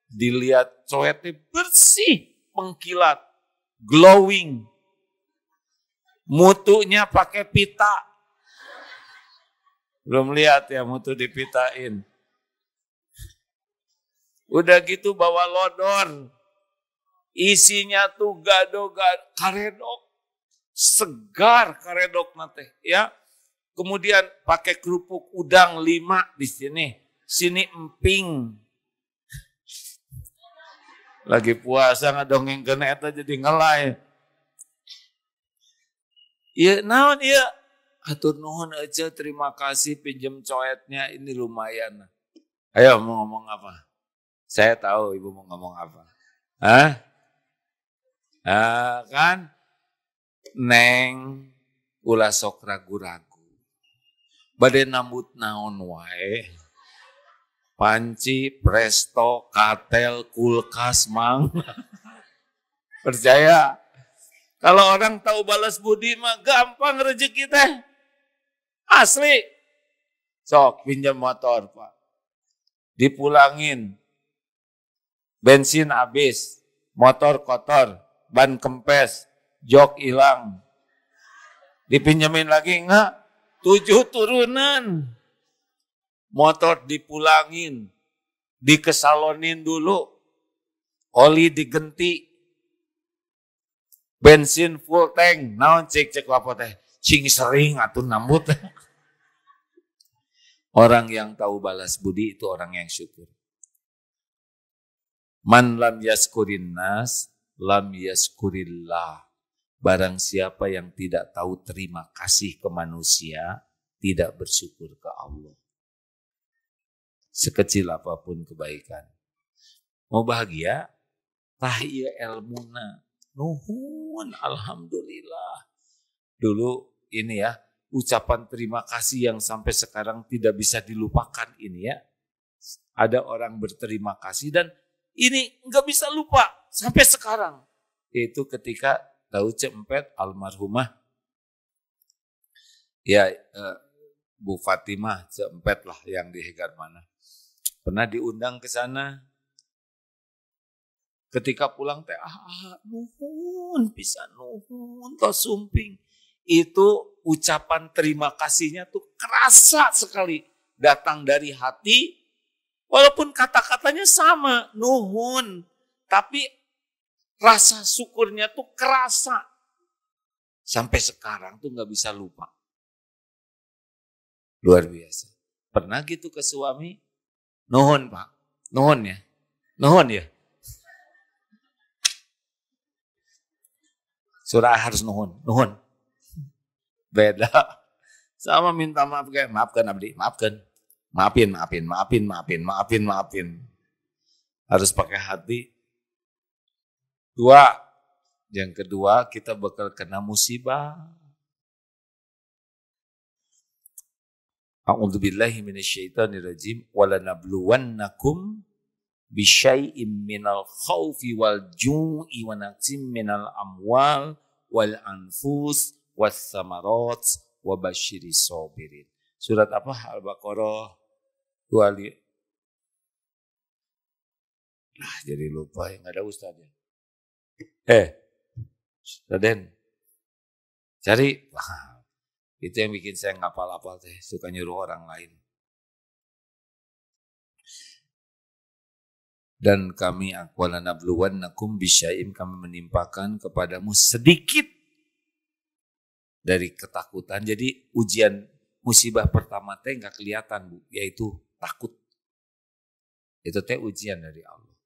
dilihat coetnya bersih, mengkilat, glowing, mutunya pakai pita, belum lihat ya mutu dipitain. Udah gitu bawa lodor, isinya tuh gado-gado, karedok, segar karedok nate, ya. Kemudian pakai kerupuk udang 5 di sini emping. Lagi puasa ngadongeng kena eta jadi ngelai. Iya, naon iya? Atur nuhun aja, terima kasih pinjem coetnya, ini lumayan. Ayo mau ngomong apa? Saya tahu ibu mau ngomong apa. Hah? Kan? Neng, ulah sok ragu-ragu. Bade nambut naon wae. Panci, presto, katel, kulkas, mang. Percaya. Kalau orang tahu balas budi mah gampang rezeki teh. Asli. Sok pinjam motor, Pak. Dipulangin. Bensin habis, motor kotor, ban kempes, jok hilang. Dipinjemin lagi enggak? 7 turunan. Motor dipulangin, dikesalonin dulu, oli digenti, bensin full tank, naon cek apa teh? Cing sering atuh nambut. Orang yang tahu balas budi itu orang yang syukur. Man lam yaskurin nas, lam yaskurillah. Barang siapa yang tidak tahu terima kasih ke manusia, tidak bersyukur ke Allah. Sekecil apapun kebaikan. Mau bahagia? Tahiyya ilmuna. Nuhun, alhamdulillah. Dulu ini ya, ucapan terima kasih yang sampai sekarang tidak bisa dilupakan ini ya. Ada orang berterima kasih dan ini nggak bisa lupa sampai sekarang. Itu ketika tahu Cempet almarhumah, ya Bu Fatimah Cempet lah yang di Hegar mana. Pernah diundang ke sana. Ketika pulang teh nuhun pisan nuhun tos sumping. Itu ucapan terima kasihnya tuh kerasa sekali datang dari hati. Walaupun kata-katanya sama, nuhun. Tapi Rasa syukurnya tuh kerasa. Sampai sekarang tuh gak bisa lupa. Luar biasa. Pernah gitu ke suami? Nuhun Pak. Nuhun ya. Nuhun ya. Surah harus nuhun. Nuhun. Beda. Sama minta maaf kayak maafkan abdi. Maafkan. Maafin. Harus pakai hati. Dua. Yang kedua, kita bakal kena musibah. A'udzubillahi minasyaitonirrajim. Walanabluwannakum bisyai'im minal khawfi wal ju'i wa naqsim minal amwal wal anfus was samarat wa basyiris sabirin. Surat apa? Al-Baqarah 25. Nah, jadi lupa yang ada ustaznya. Raden, cari. Wah, itu yang bikin saya ngapal-apal teh, suka nyuruh orang lain. Dan kami walanabluwannakum bisyai'im, kami menimpakan kepadamu sedikit dari ketakutan. Jadi ujian musibah pertama teh nggak kelihatan Bu, yaitu takut. Itu teh ujian dari Allah.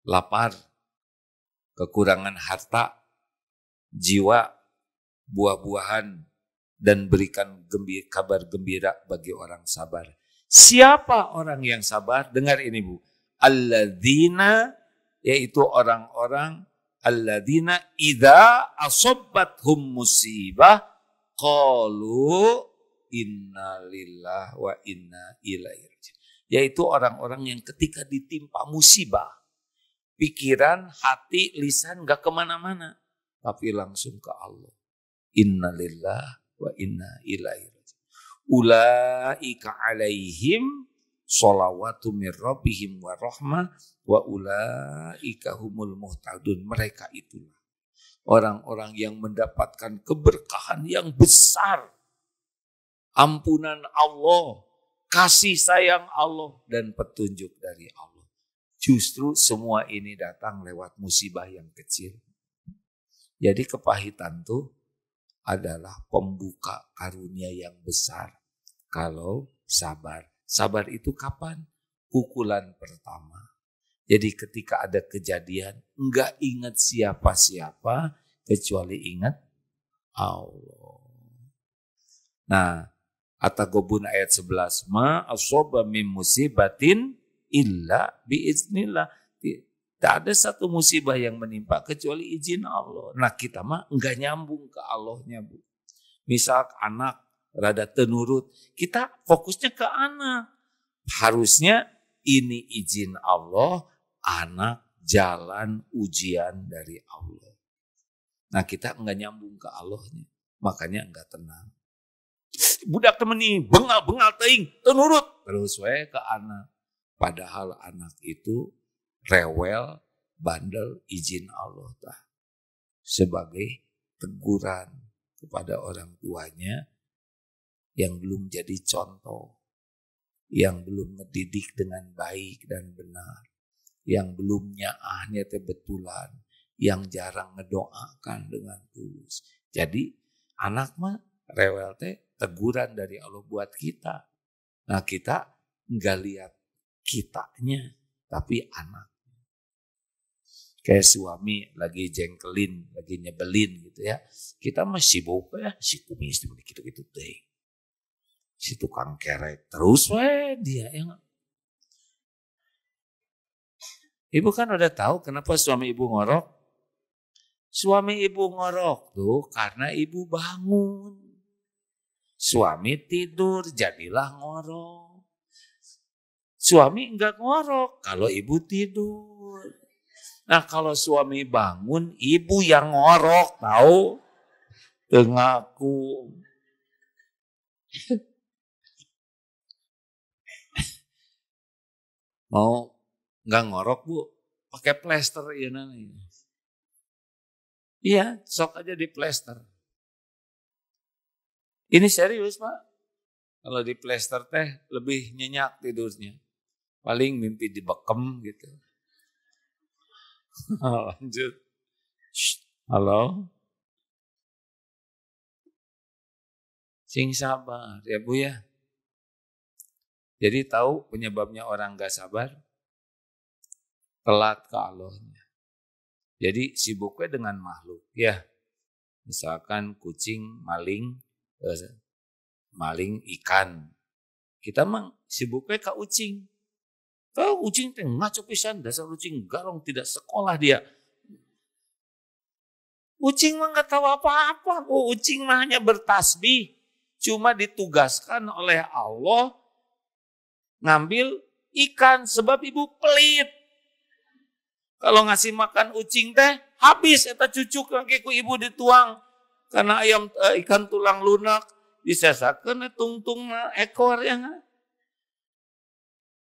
Lapar, kekurangan harta, jiwa, buah-buahan, dan berikan kabar gembira bagi orang sabar. Siapa orang yang sabar? Dengar ini Bu. Alladzina, yaitu orang-orang alladzina idza asobbathum musibah qalu inna lillahi wa inna ilaihi raji'un. Yaitu orang-orang yang ketika ditimpa musibah, pikiran, hati, lisan gak kemana-mana, tapi langsung ke Allah. Inna lillahi wa inna ilaihi raji'un. Ulaika alaihim sholawatu min rabbihim wa rahmah wa ulaika humul muhtadun. Mereka itulah orang-orang yang mendapatkan keberkahan yang besar. Ampunan Allah, kasih sayang Allah, dan petunjuk dari Allah. Justru semua ini datang lewat musibah yang kecil. Jadi kepahitan itu adalah pembuka karunia yang besar. Kalau sabar. Sabar itu kapan? Pukulan pertama. Jadi ketika ada kejadian, enggak ingat siapa-siapa, kecuali ingat Allah. Nah, At-Taghabun ayat 11. Ma asoba min musibatin illa biiznillah. Tak ada satu musibah yang menimpa kecuali izin Allah. Nah kita mah enggak nyambung ke Allahnya Bu. Misal anak rada tenurut, kita fokusnya ke anak. Harusnya ini izin Allah, anak jalan ujian dari Allah. Nah kita enggak nyambung ke Allahnya, makanya enggak tenang. Budak temeni, bengal teing, tenurut, terus we ke anak. Padahal anak itu rewel, bandel, izin Allah sebagai teguran kepada orang tuanya yang belum jadi contoh, yang belum mendidik dengan baik dan benar, yang belum nyaahnya betulan, yang jarang ngedoakan dengan tulus. Jadi anak mah rewel teguran dari Allah buat kita. Nah kita nggak lihat kitanya, tapi anak. Kayak suami lagi jengkelin, lagi nyebelin gitu ya. Kita masih sibuk ya, si kumis gitu-gitu teh. Si tukang kerek terus dia yang. Ibu kan udah tahu kenapa suami ibu ngorok. Suami ibu ngorok tuh karena ibu bangun. Suami tidur jadilah ngorok. Suami enggak ngorok kalau ibu tidur. Nah kalau suami bangun, ibu yang ngorok, tahu? Tengaku. Mau enggak ngorok Bu, pakai plester ya nanti. Iya, sok aja di plester. Ini serius Pak. Kalau di plester teh lebih nyenyak tidurnya. Paling mimpi dibekem gitu. Lanjut. Halo. Sing sabar ya Bu ya. Jadi tahu penyebabnya orang gak sabar? Telat ke Allahnya. Jadi sibuknya dengan makhluk ya. Misalkan kucing maling ikan. Kita mah sibuknya ke ucing. Tahu ucing teh ngaco pisan, dasar ucing garong tidak sekolah dia. Ucing mah nggak tahu apa-apa. Ucing mah hanya bertasbih. Cuma ditugaskan oleh Allah ngambil ikan sebab ibu pelit. Kalau ngasih makan ucing teh habis eta cucuk lagi ku ibu dituang. Karena ikan tulang lunak disesakeun tungtungna ekor ya.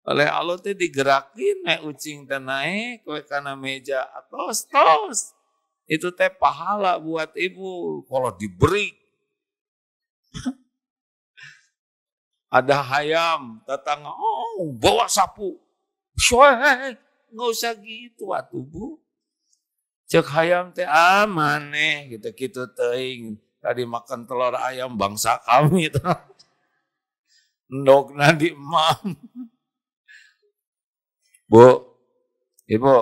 Oleh Allah teh digerakin ucing teh naik we kana meja tos. Itu teh pahala buat ibu kalau diberi. Ada hayam tetangga, bawa sapu. Nggak usah gitu atuh Bu. Cek hayam teh maneh gitu teuing. Tadi makan telur ayam bangsa kami teh. Ndogna di imam. Bu, Ibu,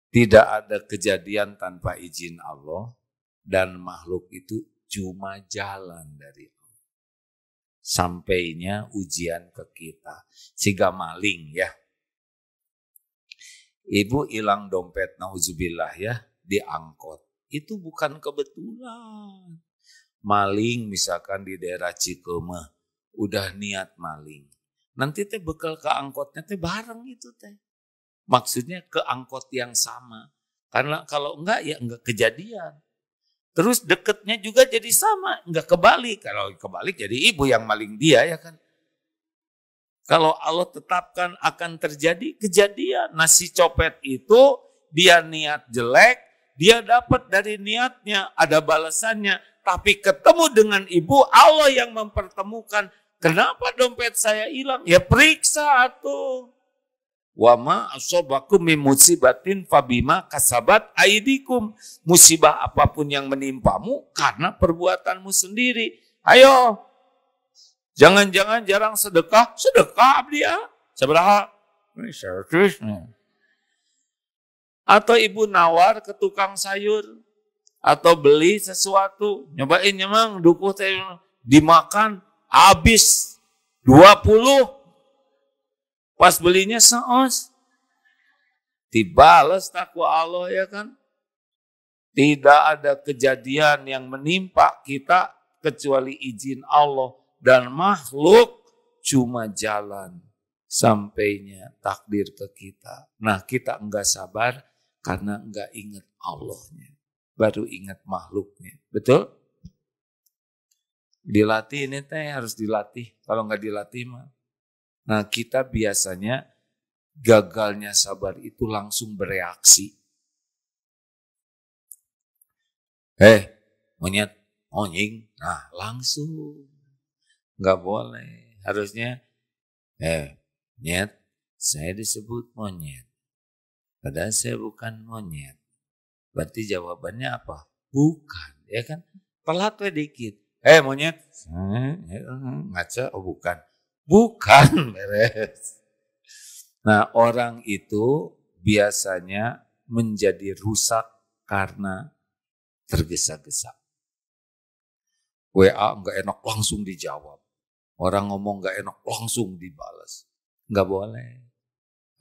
tidak ada kejadian tanpa izin Allah dan makhluk itu cuma jalan dari Allah. Sampainya ujian ke kita. Siga maling ya. Ibu hilang dompet, nauzubillah ya, di angkot. Itu bukan kebetulan. Maling misalkan di daerah Cikemeh, udah niat maling. Nanti teh bekal ke angkotnya teh bareng itu teh. Maksudnya ke angkot yang sama. Karena kalau enggak ya enggak kejadian. Terus deketnya juga jadi sama, enggak kebalik. Kalau kebalik jadi ibu yang maling dia ya kan. Kalau Allah tetapkan akan terjadi kejadian. Nasi copet itu dia niat jelek, dia dapat dari niatnya, ada balasannya. Tapi ketemu dengan ibu, Allah yang mempertemukan. Kenapa dompet saya hilang? Ya periksa tuh. Wa ma asobakum min musibatin fabima kasabat aidikum. Musibah apapun yang menimpamu karena perbuatanmu sendiri. Ayo. Jangan-jangan jarang sedekah. Sedekah dia. Seberapa? Atau ibu nawar ke tukang sayur. Atau beli sesuatu. Nyobain memang dukuh dimakan. Habis 20. Pas belinya seos. Dibales takwa Allah ya kan. Tidak ada kejadian yang menimpa kita kecuali izin Allah. Dan makhluk cuma jalan sampainya takdir ke kita. Nah kita enggak sabar karena enggak ingat Allahnya. Baru ingat makhluknya. Betul? Dilatih ini teh harus dilatih. Kalau enggak dilatih mah. Nah kita biasanya gagalnya sabar itu langsung bereaksi. Monyet, monying. Nah langsung. Enggak boleh. Harusnya, monyet, saya disebut monyet. Padahal saya bukan monyet. Berarti jawabannya apa? Bukan. Ya kan? Pelat we dikit. Monyet. Ngaca, bukan. Bukan, beres. Nah, orang itu biasanya menjadi rusak karena tergesa-gesa. WA enggak enak langsung dijawab. Orang ngomong enggak enak langsung dibalas. Enggak boleh.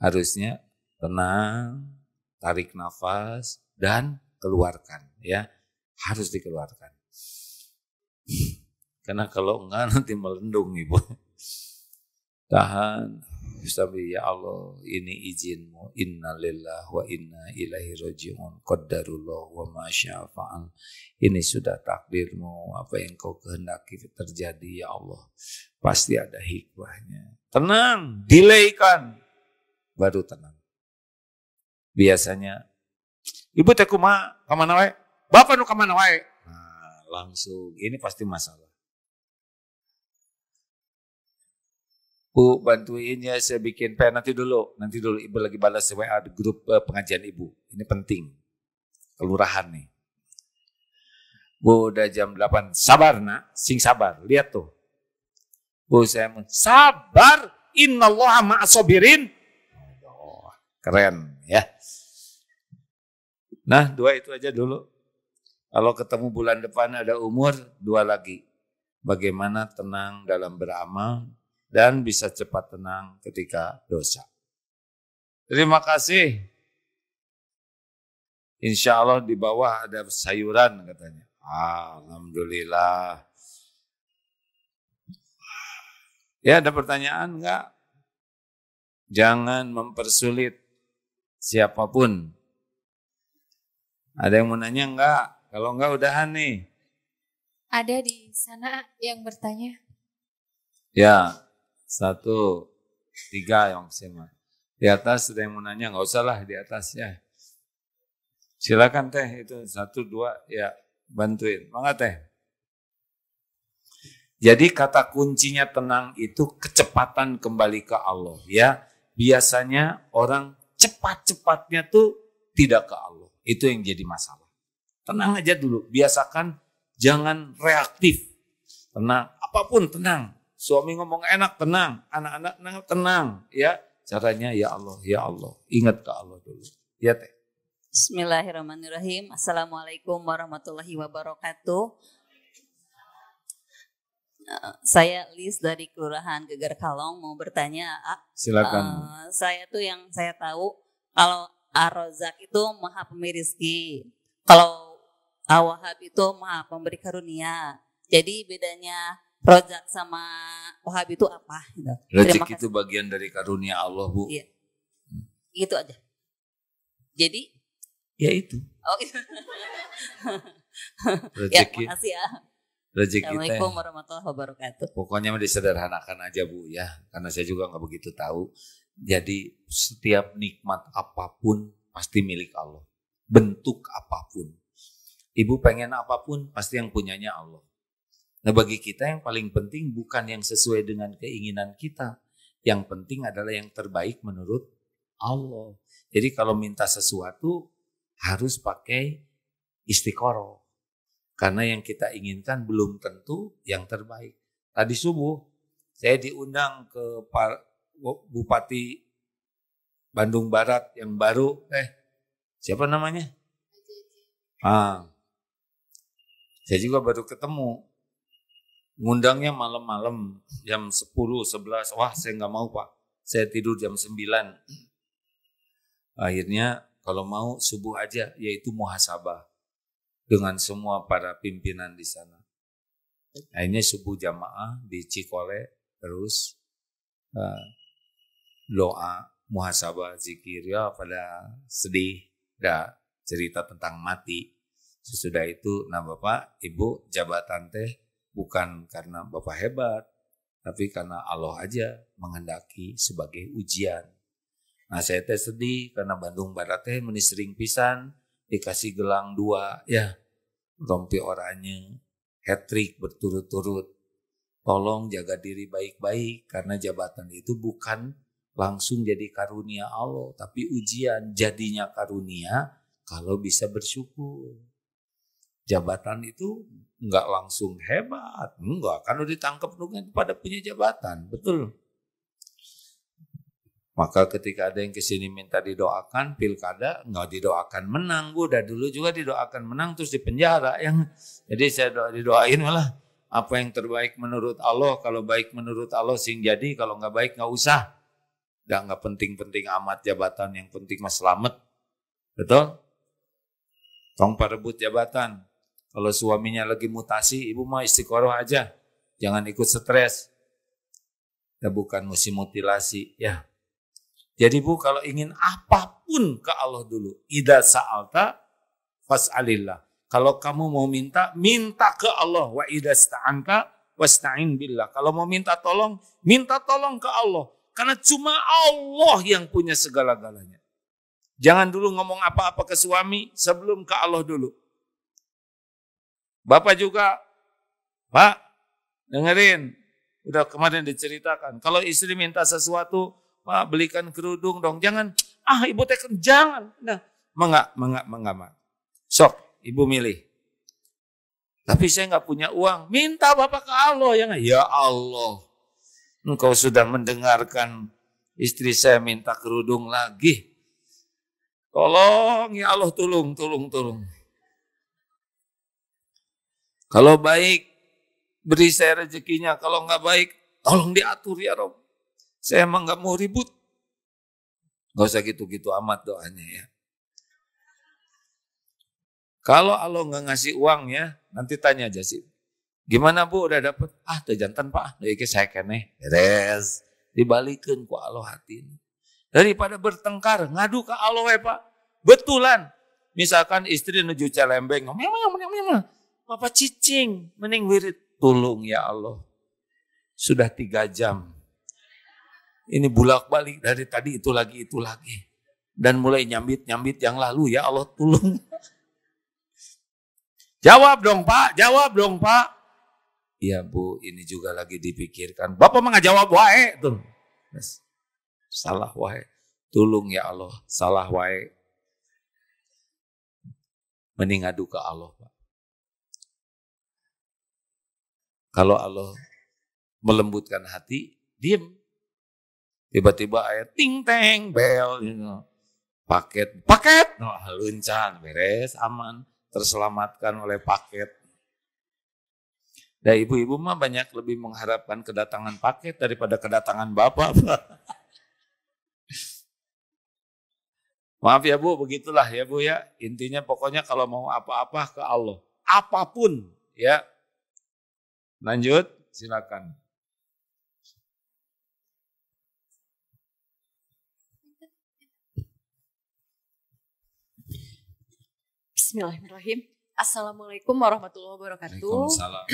Harusnya tenang, tarik nafas, dan keluarkan. Ya, harus dikeluarkan. Karena kalau enggak nanti melendung ibu. Tahan, tapi ya Allah ini izinmu, inna lillahi wa inna ilaihi raji'un, qaddarullah wa ma syaa fa'al. Ini sudah takdirmu, apa yang kau kehendaki terjadi ya Allah. Pasti ada hikmahnya. Tenang, delaykan, baru tenang. Biasanya, ibu teh kumaha, kamana wae? Bapak nu kamana wae? Nah, langsung, ini pasti masalah. Bu, bantuin ya saya bikin pen nanti dulu Ibu lagi balas WA di grup pengajian Ibu. Ini penting. Kelurahan nih. Bu, udah jam 8. Sabar nak, sing sabar. Lihat tuh. Bu, saya sabar. Innallaha ma'asobirin. Oh, keren ya. Nah, 2 itu aja dulu. Kalau ketemu bulan depan ada umur, 2 lagi. Bagaimana tenang dalam beramal dan bisa cepat tenang ketika dosa. Terima kasih. Insya Allah di bawah ada sayuran katanya. Alhamdulillah. Ya, ada pertanyaan enggak? Jangan mempersulit siapapun. Ada yang mau nanya enggak? Kalau enggak udahan nih. Ada di sana yang bertanya. Ya, 1, 3 yang sama. Di atas ada yang mau nanya, enggak usah lah di atas ya. Silakan teh, itu 1, 2 ya. Bantuin, mangga teh. Jadi kata kuncinya tenang itu kecepatan kembali ke Allah ya. Biasanya orang cepat-cepatnya tuh tidak ke Allah. Itu yang jadi masalah. Tenang aja dulu, biasakan jangan reaktif. Tenang, apapun tenang. Suami ngomong enak tenang, anak-anak tenang ya. Caranya ya Allah, ingat ke Allah dulu. Ya teh. Bismillahirrahmanirrahim. Assalamualaikum warahmatullahi wabarakatuh. Saya Liz dari Kelurahan Geger Kalong mau bertanya. Silakan. Saya tuh yang saya tahu kalau Ar-Razzaq itu Maha Pemberi rezeki. Kalau Al-Wahhab itu Maha Pemberi karunia. Jadi bedanya Razzaq sama Wahhab itu apa? Rezeki itu bagian dari karunia Allah, Bu. Iya. Itu aja. Jadi ya itu. Oh iya. Rezeki. Ya, makasih ya. Rezeki Assalamualaikum warahmatullahi wabarakatuh. Pokoknya disederhanakan aja Bu ya, karena saya juga nggak begitu tahu. Jadi setiap nikmat apapun pasti milik Allah. Bentuk apapun. Ibu pengen apapun pasti yang punyanya Allah. Nah bagi kita yang paling penting bukan yang sesuai dengan keinginan kita. Yang penting adalah yang terbaik menurut Allah. Jadi kalau minta sesuatu harus pakai istiqoroh. Karena yang kita inginkan belum tentu yang terbaik. Tadi subuh saya diundang ke Bupati Bandung Barat yang baru. Siapa namanya? Saya juga baru ketemu. Ngundangnya malam-malam jam 10, 11. Wah saya nggak mau Pak. Saya tidur jam 9. Akhirnya kalau mau subuh aja yaitu muhasabah. Dengan semua para pimpinan di sana. Akhirnya subuh jamaah di Cikole terus doa, muhasabah, zikir ya pada sedih, cerita tentang mati. Sesudah itu, nah Bapak, Ibu jabatan teh bukan karena Bapak hebat, tapi karena Allah aja menghendaki sebagai ujian. Nah saya teh sedih karena Bandung Barat teh meni sering pisan. Dikasih gelang 2 ya, rompi oranye, hat-trick berturut-turut. Tolong jaga diri baik-baik karena jabatan itu bukan langsung jadi karunia Allah, tapi ujian. Jadinya karunia kalau bisa bersyukur. Jabatan itu enggak langsung hebat, enggak, karena ditangkap dengan pada punya jabatan, betul. Maka ketika ada yang kesini minta didoakan pilkada, nggak didoakan menang. Bu, udah dulu juga didoakan menang terus dipenjara. Jadi saya didoain malah apa yang terbaik menurut Allah. Kalau baik menurut Allah sing jadi, kalau nggak baik nggak usah. Nggak penting-penting amat jabatan, yang penting mas selamat. Betul? Tong parebut jabatan. Kalau suaminya lagi mutasi, ibu mau istiqoroh aja. Jangan ikut stres. Ya bukan musim mutilasi ya. Jadi Bu kalau ingin apapun ke Allah dulu. Idza sa'alta fas'alillah. Kalau kamu mau minta, minta ke Allah. Wa idza sta'anta wasta'in billah. Kalau mau minta tolong ke Allah. Karena cuma Allah yang punya segala-galanya. Jangan dulu ngomong apa-apa ke suami sebelum ke Allah dulu. Bapak juga, Pak, dengerin. Udah kemarin diceritakan. Kalau istri minta sesuatu, Pak belikan kerudung dong. Jangan, ibu teken, jangan. Nah, mengak. Sok, ibu milih. Tapi saya nggak punya uang. Minta Bapak ke Allah. Ya Allah, engkau sudah mendengarkan istri saya minta kerudung lagi. Tolong ya Allah, tolong. Kalau baik, beri saya rezekinya. Kalau nggak baik, tolong diatur ya Rob. Saya emang nggak mau ribut. Nggak usah gitu-gitu amat doanya ya. Kalau Allah nggak ngasih uangnya, nanti tanya aja sih. Gimana Bu, udah dapet? Jantan Pak, dari saya keneh. Beres. Dibalikin ku Allah hati. Daripada bertengkar, ngadu ke Allah ya Pak. Betulan. Misalkan istri nuju celembeng. Bapak cicing, mending wirid. Tolong ya Allah. Sudah 3 jam. Ini bulak-balik dari tadi itu lagi. Dan mulai nyambit yang lalu, ya Allah tolong. Jawab dong Pak. Iya Bu, ini juga lagi dipikirkan. Bapak mah nggak jawab wae tuh. Salah wae. Tolong ya Allah, salah wae. Mending ngadu ke Allah Pak. Kalau Allah melembutkan hati, diem. Tiba-tiba ayat ting teng bel, paket, luncan, beres, aman, terselamatkan oleh paket. Dan ibu-ibu mah banyak lebih mengharapkan kedatangan paket daripada kedatangan bapak. Maaf ya Bu, begitulah ya Bu ya. Intinya pokoknya kalau mau apa-apa ke Allah. Apapun ya. Lanjut, silakan. Bismillahirrahmanirrahim. Assalamualaikum warahmatullahi wabarakatuh. Waalaikumsalam.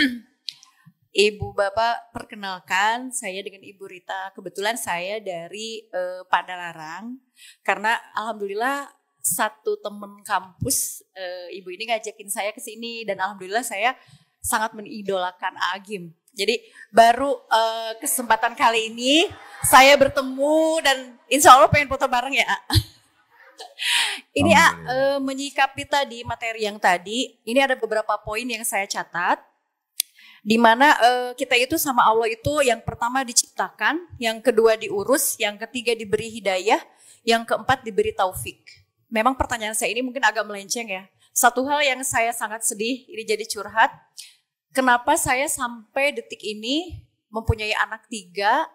Ibu Bapak, perkenalkan saya dengan Ibu Rita. Kebetulan saya dari Padalarang. Karena alhamdulillah satu teman kampus Ibu ini ngajakin saya ke sini dan alhamdulillah saya sangat menidolakan Agim. Jadi baru kesempatan kali ini saya bertemu dan insya Allah pengen foto bareng ya. Ini menyikapi tadi materi yang tadi, ini ada beberapa poin yang saya catat. Di mana kita itu sama Allah itu yang pertama diciptakan, yang kedua diurus, yang ketiga diberi hidayah, yang keempat diberi taufik. Memang pertanyaan saya ini mungkin agak melenceng ya. Satu hal yang saya sangat sedih, ini jadi curhat. Kenapa saya sampai detik ini mempunyai anak 3,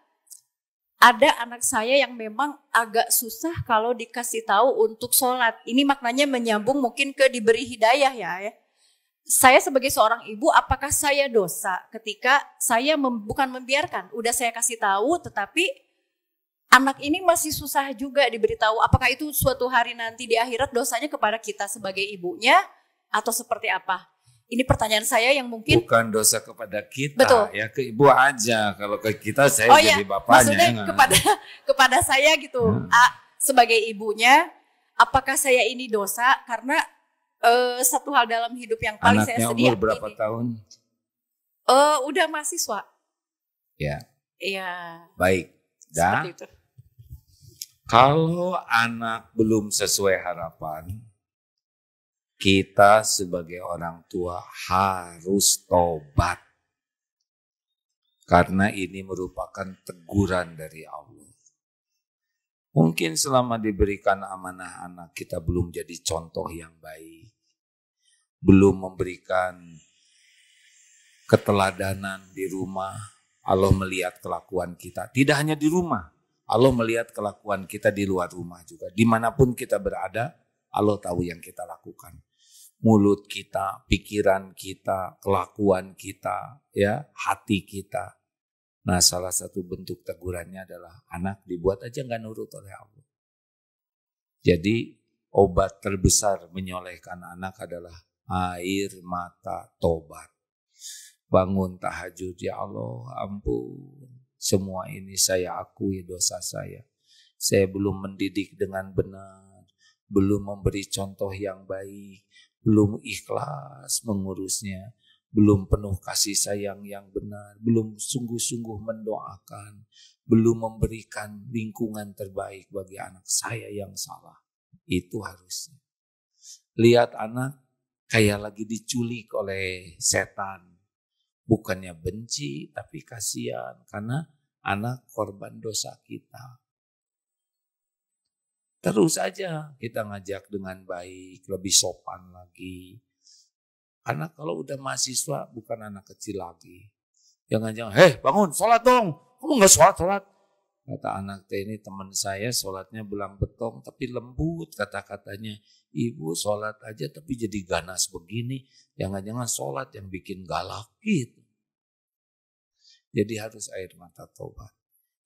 ada anak saya yang memang agak susah kalau dikasih tahu untuk sholat. Ini maknanya menyambung mungkin ke diberi hidayah ya. Saya sebagai seorang ibu, apakah saya dosa ketika saya bukan membiarkan, udah saya kasih tahu tetapi anak ini masih susah juga diberitahu. Apakah itu suatu hari nanti di akhirat dosanya kepada kita sebagai ibunya atau seperti apa? Ini pertanyaan saya yang mungkin bukan dosa kepada kita, betul. Ya ke ibu aja. Kalau ke kita saya jadi bapaknya. Maksudnya kepada saya gitu, sebagai ibunya, apakah saya ini dosa karena satu hal dalam hidup yang paling anaknya saya sedih. Umur berapa tahun? Udah mahasiswa. Ya. Iya. Baik. Seperti itu. Kalau anak belum sesuai harapan, kita sebagai orang tua harus tobat. Karena ini merupakan teguran dari Allah. Mungkin selama diberikan amanah anak kita belum jadi contoh yang baik. Belum memberikan keteladanan di rumah. Allah melihat kelakuan kita. Tidak hanya di rumah. Allah melihat kelakuan kita di luar rumah juga. Dimanapun kita berada, Allah tahu yang kita lakukan. Mulut kita, pikiran kita, kelakuan kita, ya, hati kita. Nah, salah satu bentuk tegurannya adalah anak dibuat aja nggak nurut oleh Allah. Jadi obat terbesar menyolehkan anak adalah air mata tobat. Bangun tahajud, ya Allah, ampun. Semua ini saya akui dosa saya. Saya belum mendidik dengan benar, belum memberi contoh yang baik, belum ikhlas mengurusnya. belum penuh kasih sayang yang benar, belum sungguh-sungguh mendoakan, belum memberikan lingkungan terbaik bagi anak saya yang salah. Itu harusnya. Lihat anak kayak lagi diculik oleh setan. Bukannya benci, tapi kasihan karena anak korban dosa kita. Terus aja kita ngajak dengan baik, lebih sopan lagi. Anak kalau udah mahasiswa bukan anak kecil lagi. Jangan-jangan, bangun, sholat dong. Kamu gak sholat. Kata anak teh ini teman saya sholatnya belang betong tapi lembut kata-katanya. Ibu sholat aja tapi jadi ganas begini. Jangan-jangan sholat yang bikin galak gitu. Jadi harus air mata tobat.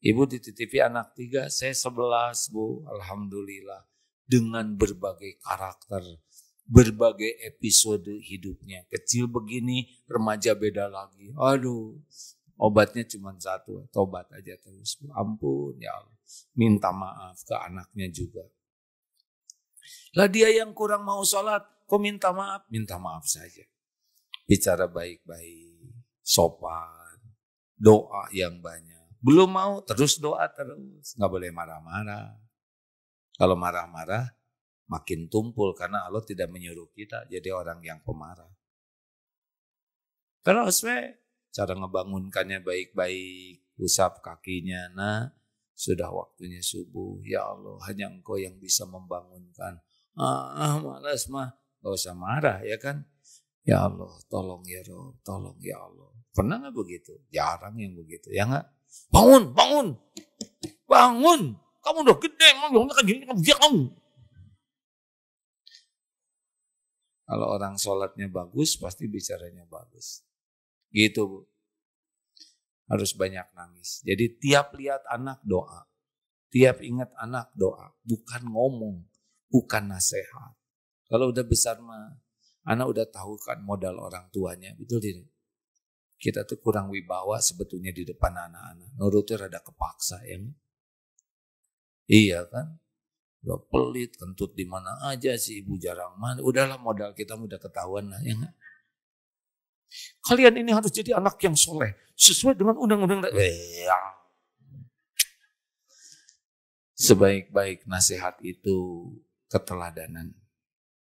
Ibu dititipi anak 3, saya 11 Bu. Alhamdulillah. Dengan berbagai karakter, berbagai episode hidupnya. Kecil begini, remaja beda lagi. Aduh, obatnya cuma satu, tobat aja terus. Ampun ya Allah, minta maaf ke anaknya juga. Lah dia yang kurang mau sholat, kok minta maaf? Minta maaf saja. Bicara baik-baik, sopan, doa yang banyak. Belum mau, terus doa terus. Nggak boleh marah-marah. Kalau marah-marah, makin tumpul karena Allah tidak menyuruh kita jadi orang yang pemarah. Terus cara ngebangunkannya baik-baik, usap kakinya. Nah, sudah waktunya subuh. Ya Allah, hanya Engkau yang bisa membangunkan. Malas mah, gak usah marah ya kan. Ya Allah, tolong ya Rob, tolong ya Allah. Pernah gak begitu? Jarang yang begitu, ya gak? Bangun. Kamu udah gede, bangunnya kan gini, kamu. Kalau orang sholatnya bagus, pasti bicaranya bagus. Gitu Bu. Harus banyak nangis. Jadi tiap lihat anak doa. Tiap ingat anak doa. Bukan ngomong. Bukan nasihat. Kalau udah besar mah, anak udah tahu kan modal orang tuanya. Betul tidak? Kita tuh kurang wibawa sebetulnya di depan anak-anak. Nurutnya rada kepaksa ya. Iya kan? Udah pelit, kentut di mana aja sih ibu jarang mana. Udahlah modal kita udah ketahuan lah ya. Kalian ini harus jadi anak yang soleh. Sesuai dengan undang-undang. Sebaik-baik nasihat itu keteladanan.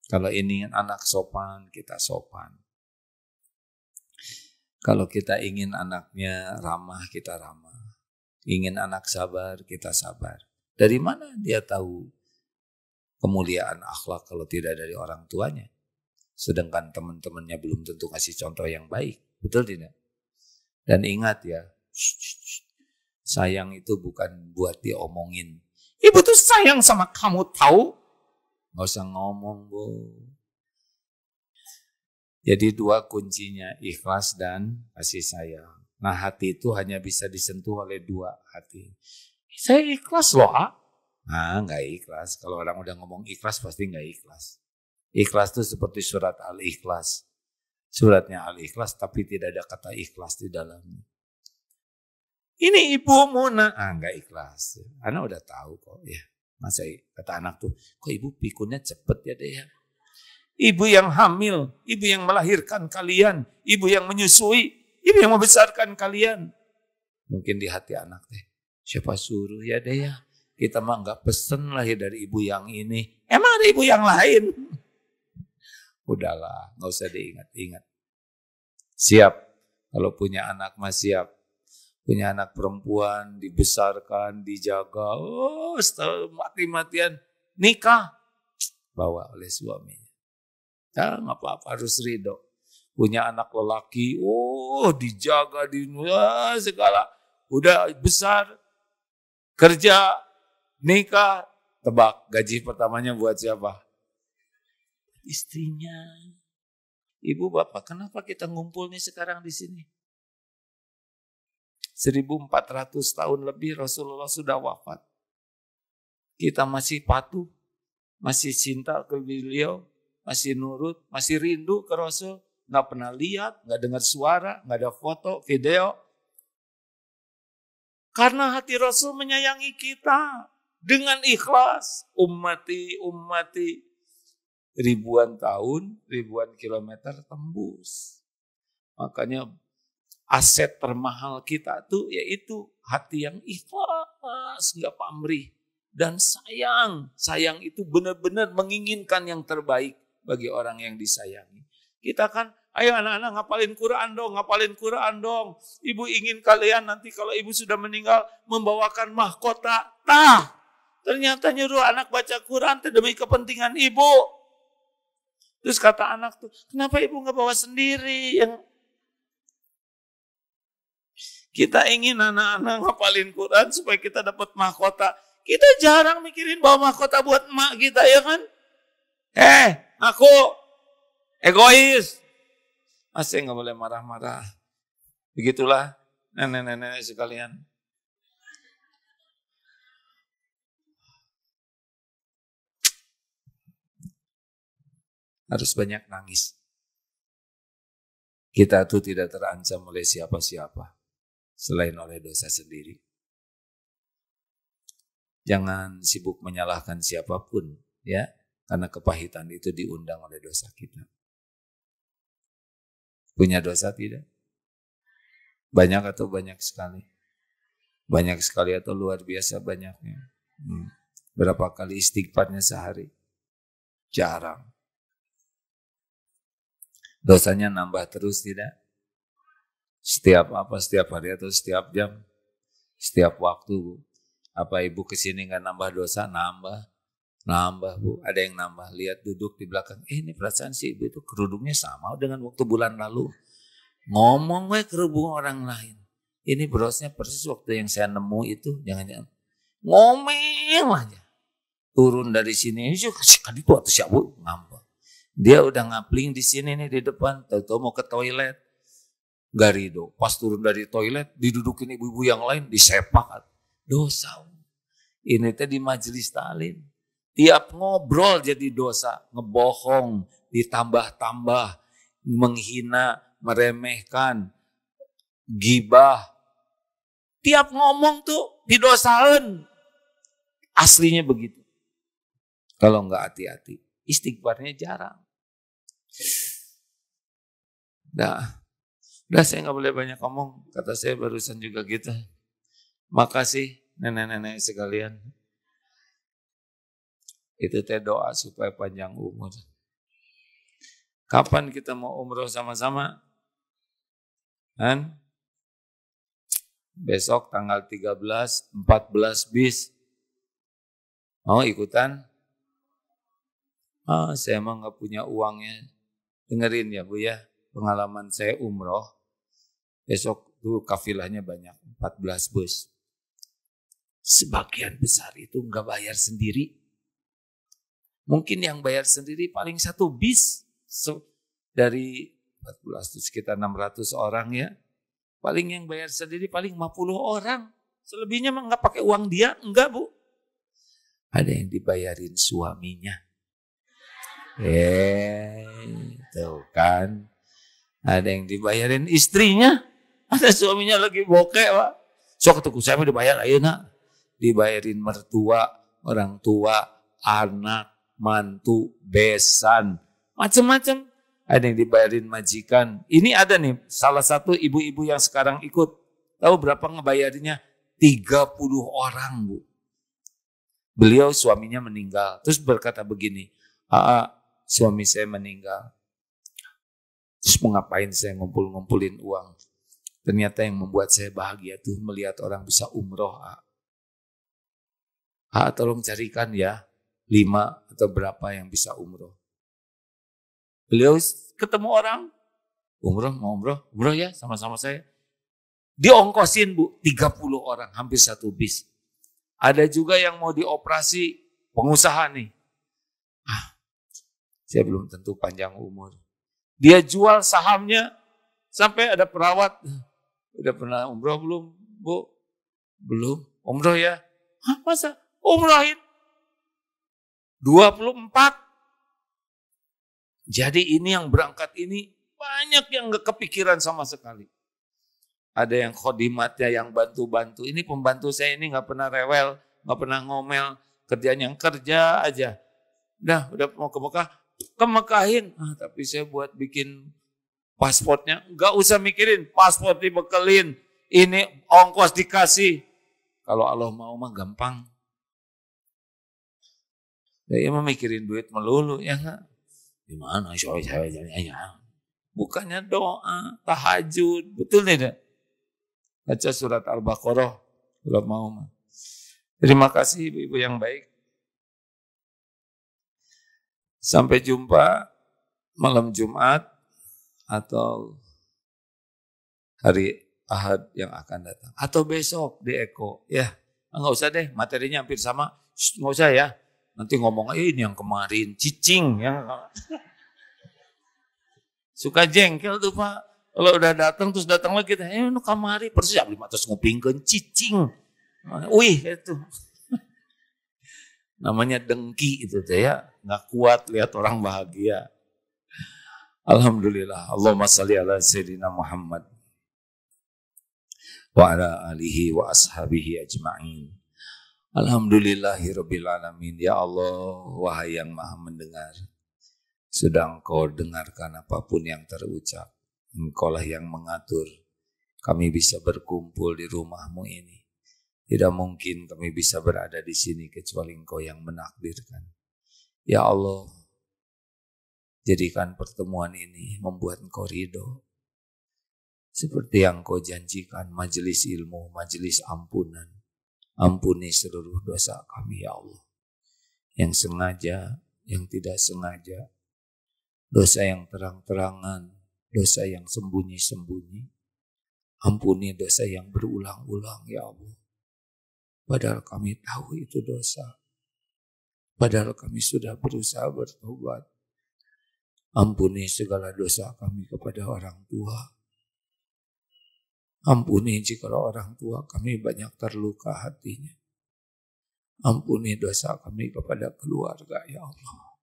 Kalau ini anak sopan, kita sopan. Kalau kita ingin anaknya ramah, kita ramah. Ingin anak sabar, kita sabar. Dari mana dia tahu kemuliaan akhlak kalau tidak dari orang tuanya? Sedangkan teman-temannya belum tentu kasih contoh yang baik. Betul tidak? Dan ingat ya, sayang itu bukan buat diomongin. Ibu tuh sayang sama kamu tahu? Gak usah ngomong Bu. Jadi 2 kuncinya, ikhlas dan kasih sayang. Nah hati itu hanya bisa disentuh oleh 2 hati. Saya ikhlas loh. Nah gak ikhlas. Kalau orang udah ngomong ikhlas pasti gak ikhlas. Ikhlas itu seperti surat Al-Ikhlas. Suratnya Al-Ikhlas tapi tidak ada kata ikhlas di dalamnya. Ini ibumu nak. Gak ikhlas. Anak udah tahu kok ya. Masa kata anak tuh, kok ibu pikunnya cepet ya deh ya. Ibu yang hamil, ibu yang melahirkan kalian, ibu yang menyusui, ibu yang membesarkan kalian. Mungkin di hati anak deh, siapa suruh ya deh ya. Kita mah gak pesen lahir dari ibu yang ini. Emang ada ibu yang lain? Udahlah, gak usah diingat-ingat. Siap, kalau punya anak mah siap. Punya anak perempuan, dibesarkan, dijaga. Setelah mati-matian, nikah. Bawa oleh suaminya. Ya gak apa-apa, harus ridho. Punya anak lelaki, dijaga, segala. Udah besar, kerja, nikah. Tebak, gaji pertamanya buat siapa? Istrinya. Ibu bapak, kenapa kita ngumpul nih sekarang di sini? 1400 tahun lebih Rasulullah sudah wafat. Kita masih patuh, masih cinta ke beliau, masih nurut, masih rindu ke Rasul. Nggak pernah lihat, nggak dengar suara, nggak ada foto, video. Karena hati Rasul menyayangi kita dengan ikhlas. Ummati, ribuan tahun, ribuan kilometer tembus. Makanya aset termahal kita tuh yaitu hati yang ikhlas, nggak pamrih. Dan sayang. Sayang itu benar-benar menginginkan yang terbaik bagi orang yang disayangi. Kita kan, ayo anak-anak ngapalin Quran dong. Ibu ingin kalian nanti kalau ibu sudah meninggal membawakan mahkota. Ternyata nyuruh anak baca Quran demi kepentingan ibu. Terus kata anak tuh, kenapa ibu nggak bawa sendiri? Kita ingin anak-anak ngapalin Quran supaya kita dapat mahkota. Kita jarang mikirin bawa mahkota buat emak kita, ya kan? Aku egois. Masih nggak boleh marah-marah. Begitulah nenek-nenek sekalian. Harus banyak nangis. Kita tuh tidak terancam oleh siapa-siapa selain oleh dosa sendiri. Jangan sibuk menyalahkan siapapun, ya, karena kepahitan itu diundang oleh dosa kita. Punya dosa tidak? Banyak atau banyak sekali? Banyak sekali atau luar biasa banyaknya? Berapa kali istighfarnya sehari? Jarang. Dosanya nambah terus tidak? Setiap hari atau setiap jam? Setiap waktu, Bu. Apa ibu kesini nggak nambah dosa? Nambah, Bu. Ada yang nambah. Lihat duduk di belakang. Ini perasaan si ibu itu kerudungnya sama dengan waktu bulan lalu. Ngomong kerudung orang lain. Ini brosnya persis waktu yang saya nemu itu. Jangan-jangan ngomel aja. Turun dari sini. Sekali itu atau siapa ngambek. Dia udah ngapling di sini nih di depan. Tahu-tahu mau ke toilet. Gak ridho. Pas turun dari toilet. Didudukin ibu-ibu yang lain. Disepak. Dosa. Ini teh di majelis taklim. Tiap ngobrol jadi dosa. Ngebohong. Ditambah-tambah. Menghina. Meremehkan. Gibah. Tiap ngomong tuh didosain. Aslinya begitu. Kalau nggak hati-hati. Istighfarnya jarang. Udah saya nggak boleh banyak ngomong. Kata saya barusan juga gitu. Makasih nenek-nenek sekalian. Itu teh doa supaya panjang umur. Kapan kita mau umroh sama-sama? Kan? Besok tanggal 13, 14 bis. Mau ikutan? Saya emang gak punya uangnya. Dengerin ya Bu ya, pengalaman saya umroh. Besok tuh kafilahnya banyak, 14 bus. Sebagian besar itu gak bayar sendiri. Mungkin yang bayar sendiri paling 1 bis. Dari 14 itu sekitar 600 orang ya. Paling yang bayar sendiri paling 50 orang. Selebihnya mah gak pakai uang dia, enggak Bu. Ada yang dibayarin suaminya. Tuh kan. Ada yang dibayarin istrinya. Ada suaminya lagi bokeh, Pak. Sok tuh saya dibayar ayo nak. Dibayarin mertua, orang tua, anak, mantu, besan, macam-macam. Ada yang dibayarin majikan. Ini ada nih salah satu ibu-ibu yang sekarang ikut. Tahu berapa ngebayarinnya? 30 orang, Bu. Beliau suaminya meninggal. Terus berkata begini, suami saya meninggal. Terus mau ngapain saya ngumpulin uang? Ternyata yang membuat saya bahagia tuh melihat orang bisa umroh. Tolong carikan ya 5 atau berapa yang bisa umroh. Beliau ketemu orang, mau umroh ya sama-sama saya. Diongkosin Bu, 30 orang, hampir 1 bis. Ada juga yang mau dioperasi, pengusaha nih. Saya belum tentu panjang umur. Dia jual sahamnya sampai ada perawat. Udah pernah umroh belum, Bu? Belum. Umroh ya? Masa? Umrohin. 24. Jadi ini yang berangkat ini banyak yang gak kepikiran sama sekali. Ada yang khodimatnya yang bantu-bantu. Ini pembantu saya ini gak pernah rewel, gak pernah ngomel. Kerjaan yang kerja aja. Udah mau ke Mekah. Kemekahin, tapi saya buat bikin pasportnya, nggak usah mikirin, paspor dibekelin, ini ongkos dikasih. Kalau Allah mau mah gampang. Ya emang mikirin duit melulu, ya enggak? Gimana? Bukannya doa, tahajud, betul tidak? Baca surat Al-Baqarah, kalau mau mah. Terima kasih ibu-ibu yang baik. Sampai jumpa malam Jumat atau hari Ahad yang akan datang. Atau besok di Eko. Ya, nggak usah deh, materinya hampir sama. Nggak usah ya. Nanti ngomong, ini yang kemarin, cicing. Ya. Suka jengkel tuh Pak. Kalau udah datang terus datang lagi, nu kamari persis jam 5 terus ngupingkeun cicing. Wih itu. Namanya dengki itu teh ya, nggak kuat lihat orang bahagia. Alhamdulillah. Allahumma shalli ala sayyidina Muhammad wa ala alihi wa ashabihi ajma'in. Alhamdulillahirabbil alamin. Ya Allah, wahai yang Maha mendengar, sudah Engkau dengarkan apapun yang terucap. Engkaulah yang mengatur kami bisa berkumpul di rumah-Mu ini. Tidak mungkin kami bisa berada di sini kecuali Engkau yang menakdirkan. Ya Allah, jadikan pertemuan ini membuat Engkau ridho. Seperti yang Engkau janjikan, majelis ilmu, majelis ampunan. Ampuni seluruh dosa kami ya Allah. Yang sengaja, yang tidak sengaja. Dosa yang terang-terangan, dosa yang sembunyi-sembunyi. Ampuni dosa yang berulang-ulang ya Allah. Padahal kami tahu itu dosa. Padahal kami sudah berusaha bertobat. Ampuni segala dosa kami kepada orang tua. Ampuni jika orang tua kami banyak terluka hatinya. Ampuni dosa kami kepada keluarga ya Allah.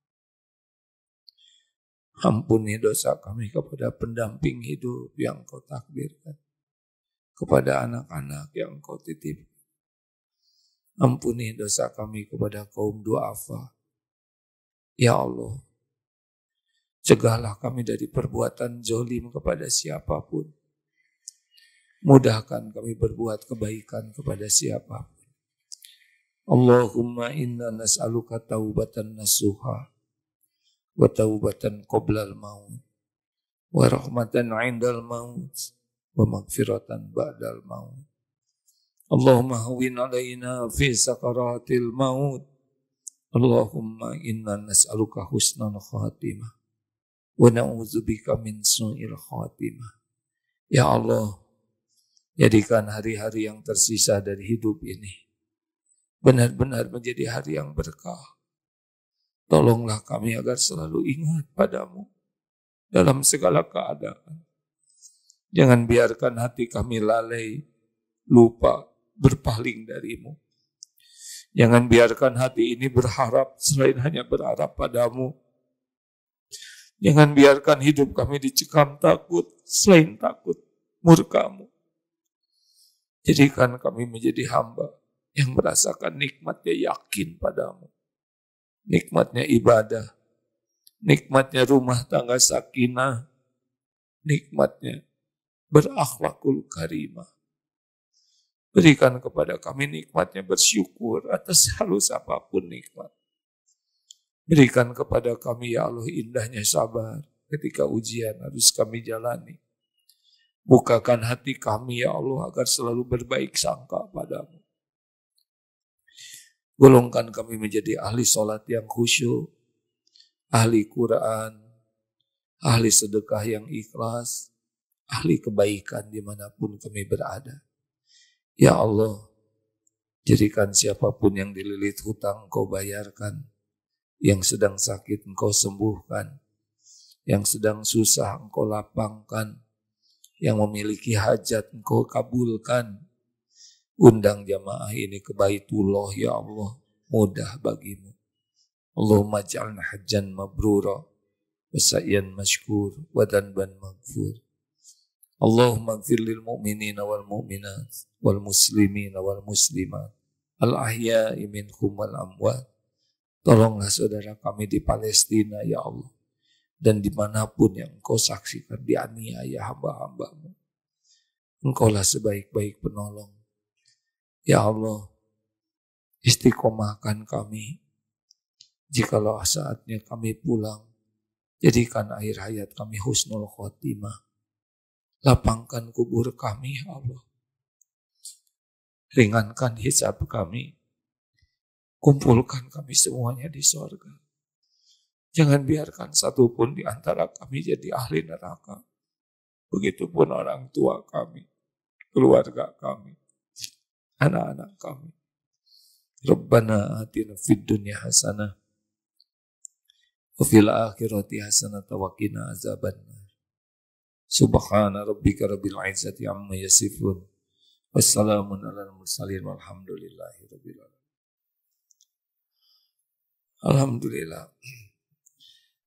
Ampuni dosa kami kepada pendamping hidup yang Kau takdirkan. Kepada anak-anak yang Kau titipkan. Ampuni dosa kami kepada kaum duafa. Ya Allah, cegahlah kami dari perbuatan zolim kepada siapapun. Mudahkan kami berbuat kebaikan kepada siapapun. Allahumma inna nas'aluka taubatan nasuha wa taubatan qoblal maut wa rahmatan 'indal maut wa maghfiratan ba'dal maut. Allahumma hawwin 'alaina fi sakaratil maut. Allahumma inna nas'aluka husnal khatimah wa na'udzubika min su'il khatimah. Ya Allah, jadikan hari-hari yang tersisa dari hidup ini benar-benar menjadi hari yang berkah. Tolonglah kami agar selalu ingat padamu dalam segala keadaan. Jangan biarkan hati kami lalai, lupa, berpaling darimu. Jangan biarkan hati ini berharap selain hanya berharap padamu. Jangan biarkan hidup kami dicekam takut selain takut murka-Mu. Jadikan kami menjadi hamba yang merasakan nikmatnya yakin padamu. Nikmatnya ibadah. Nikmatnya rumah tangga sakinah. Nikmatnya berakhlakul karimah. Berikan kepada kami nikmatnya bersyukur atas halus apapun nikmat. Berikan kepada kami ya Allah indahnya sabar ketika ujian harus kami jalani. Bukakan hati kami ya Allah agar selalu berbaik sangka padamu. Golongkan kami menjadi ahli sholat yang khusyuk, ahli Quran, ahli sedekah yang ikhlas, ahli kebaikan dimanapun kami berada. Ya Allah, jadikan siapapun yang dililit hutang Engkau bayarkan, yang sedang sakit Engkau sembuhkan, yang sedang susah Engkau lapangkan, yang memiliki hajat Engkau kabulkan. Undang jamaah ini ke Baitullah ya Allah, mudah bagimu. Allahumma ja'alna hajjan mabrura, wa sa'yan mashkur, wa danban maghfur. Allahumma gfir lil mu'minina wal mu'minat, wal muslimina wal muslimat, al ahya'i minhum wal amwat. Tolonglah saudara kami di Palestina ya Allah. dan dimanapun yang Engkau saksikan dianiaya hamba-hambamu. Engkaulah sebaik-baik penolong. Ya Allah, istiqomahkan kami. Jikalau saatnya kami pulang, jadikan akhir hayat kami husnul khotimah. Lapangkan kubur kami, ya Allah. Ringankan hisab kami. Kumpulkan kami semuanya di sorga. Jangan biarkan satupun di antara kami jadi ahli neraka. Begitupun orang tua kami, keluarga kami, anak-anak kami. Rabbana atina fid dunya hasanah wa fil akhirati hasanah wa qina azabannar. Subhana rabbika rabbil izzati amma yasifun. Wassalamun alal mursalin walhamdulillahi rabbil alamin. Alhamdulillah.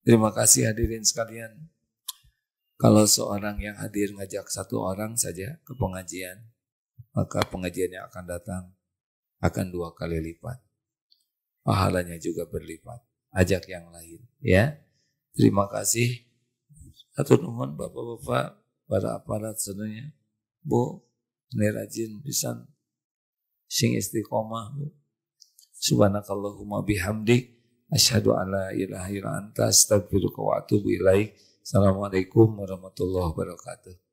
Terima kasih hadirin sekalian. Kalau seorang yang hadir ngajak satu orang saja ke pengajian, maka pengajian yang akan datang akan 2 kali lipat. Pahalanya juga berlipat. Ajak yang lain, ya. Terima kasih. Atur nuhun bapak-bapak, para aparat sebenarnya. Bu, ini rajin pisan sing istiqomah, Bu. Subhanakallahumma bihamdik asyhadu an la ilaha illa anta astaghfiruka wa atubu ilaik. Assalamualaikum warahmatullahi wabarakatuh.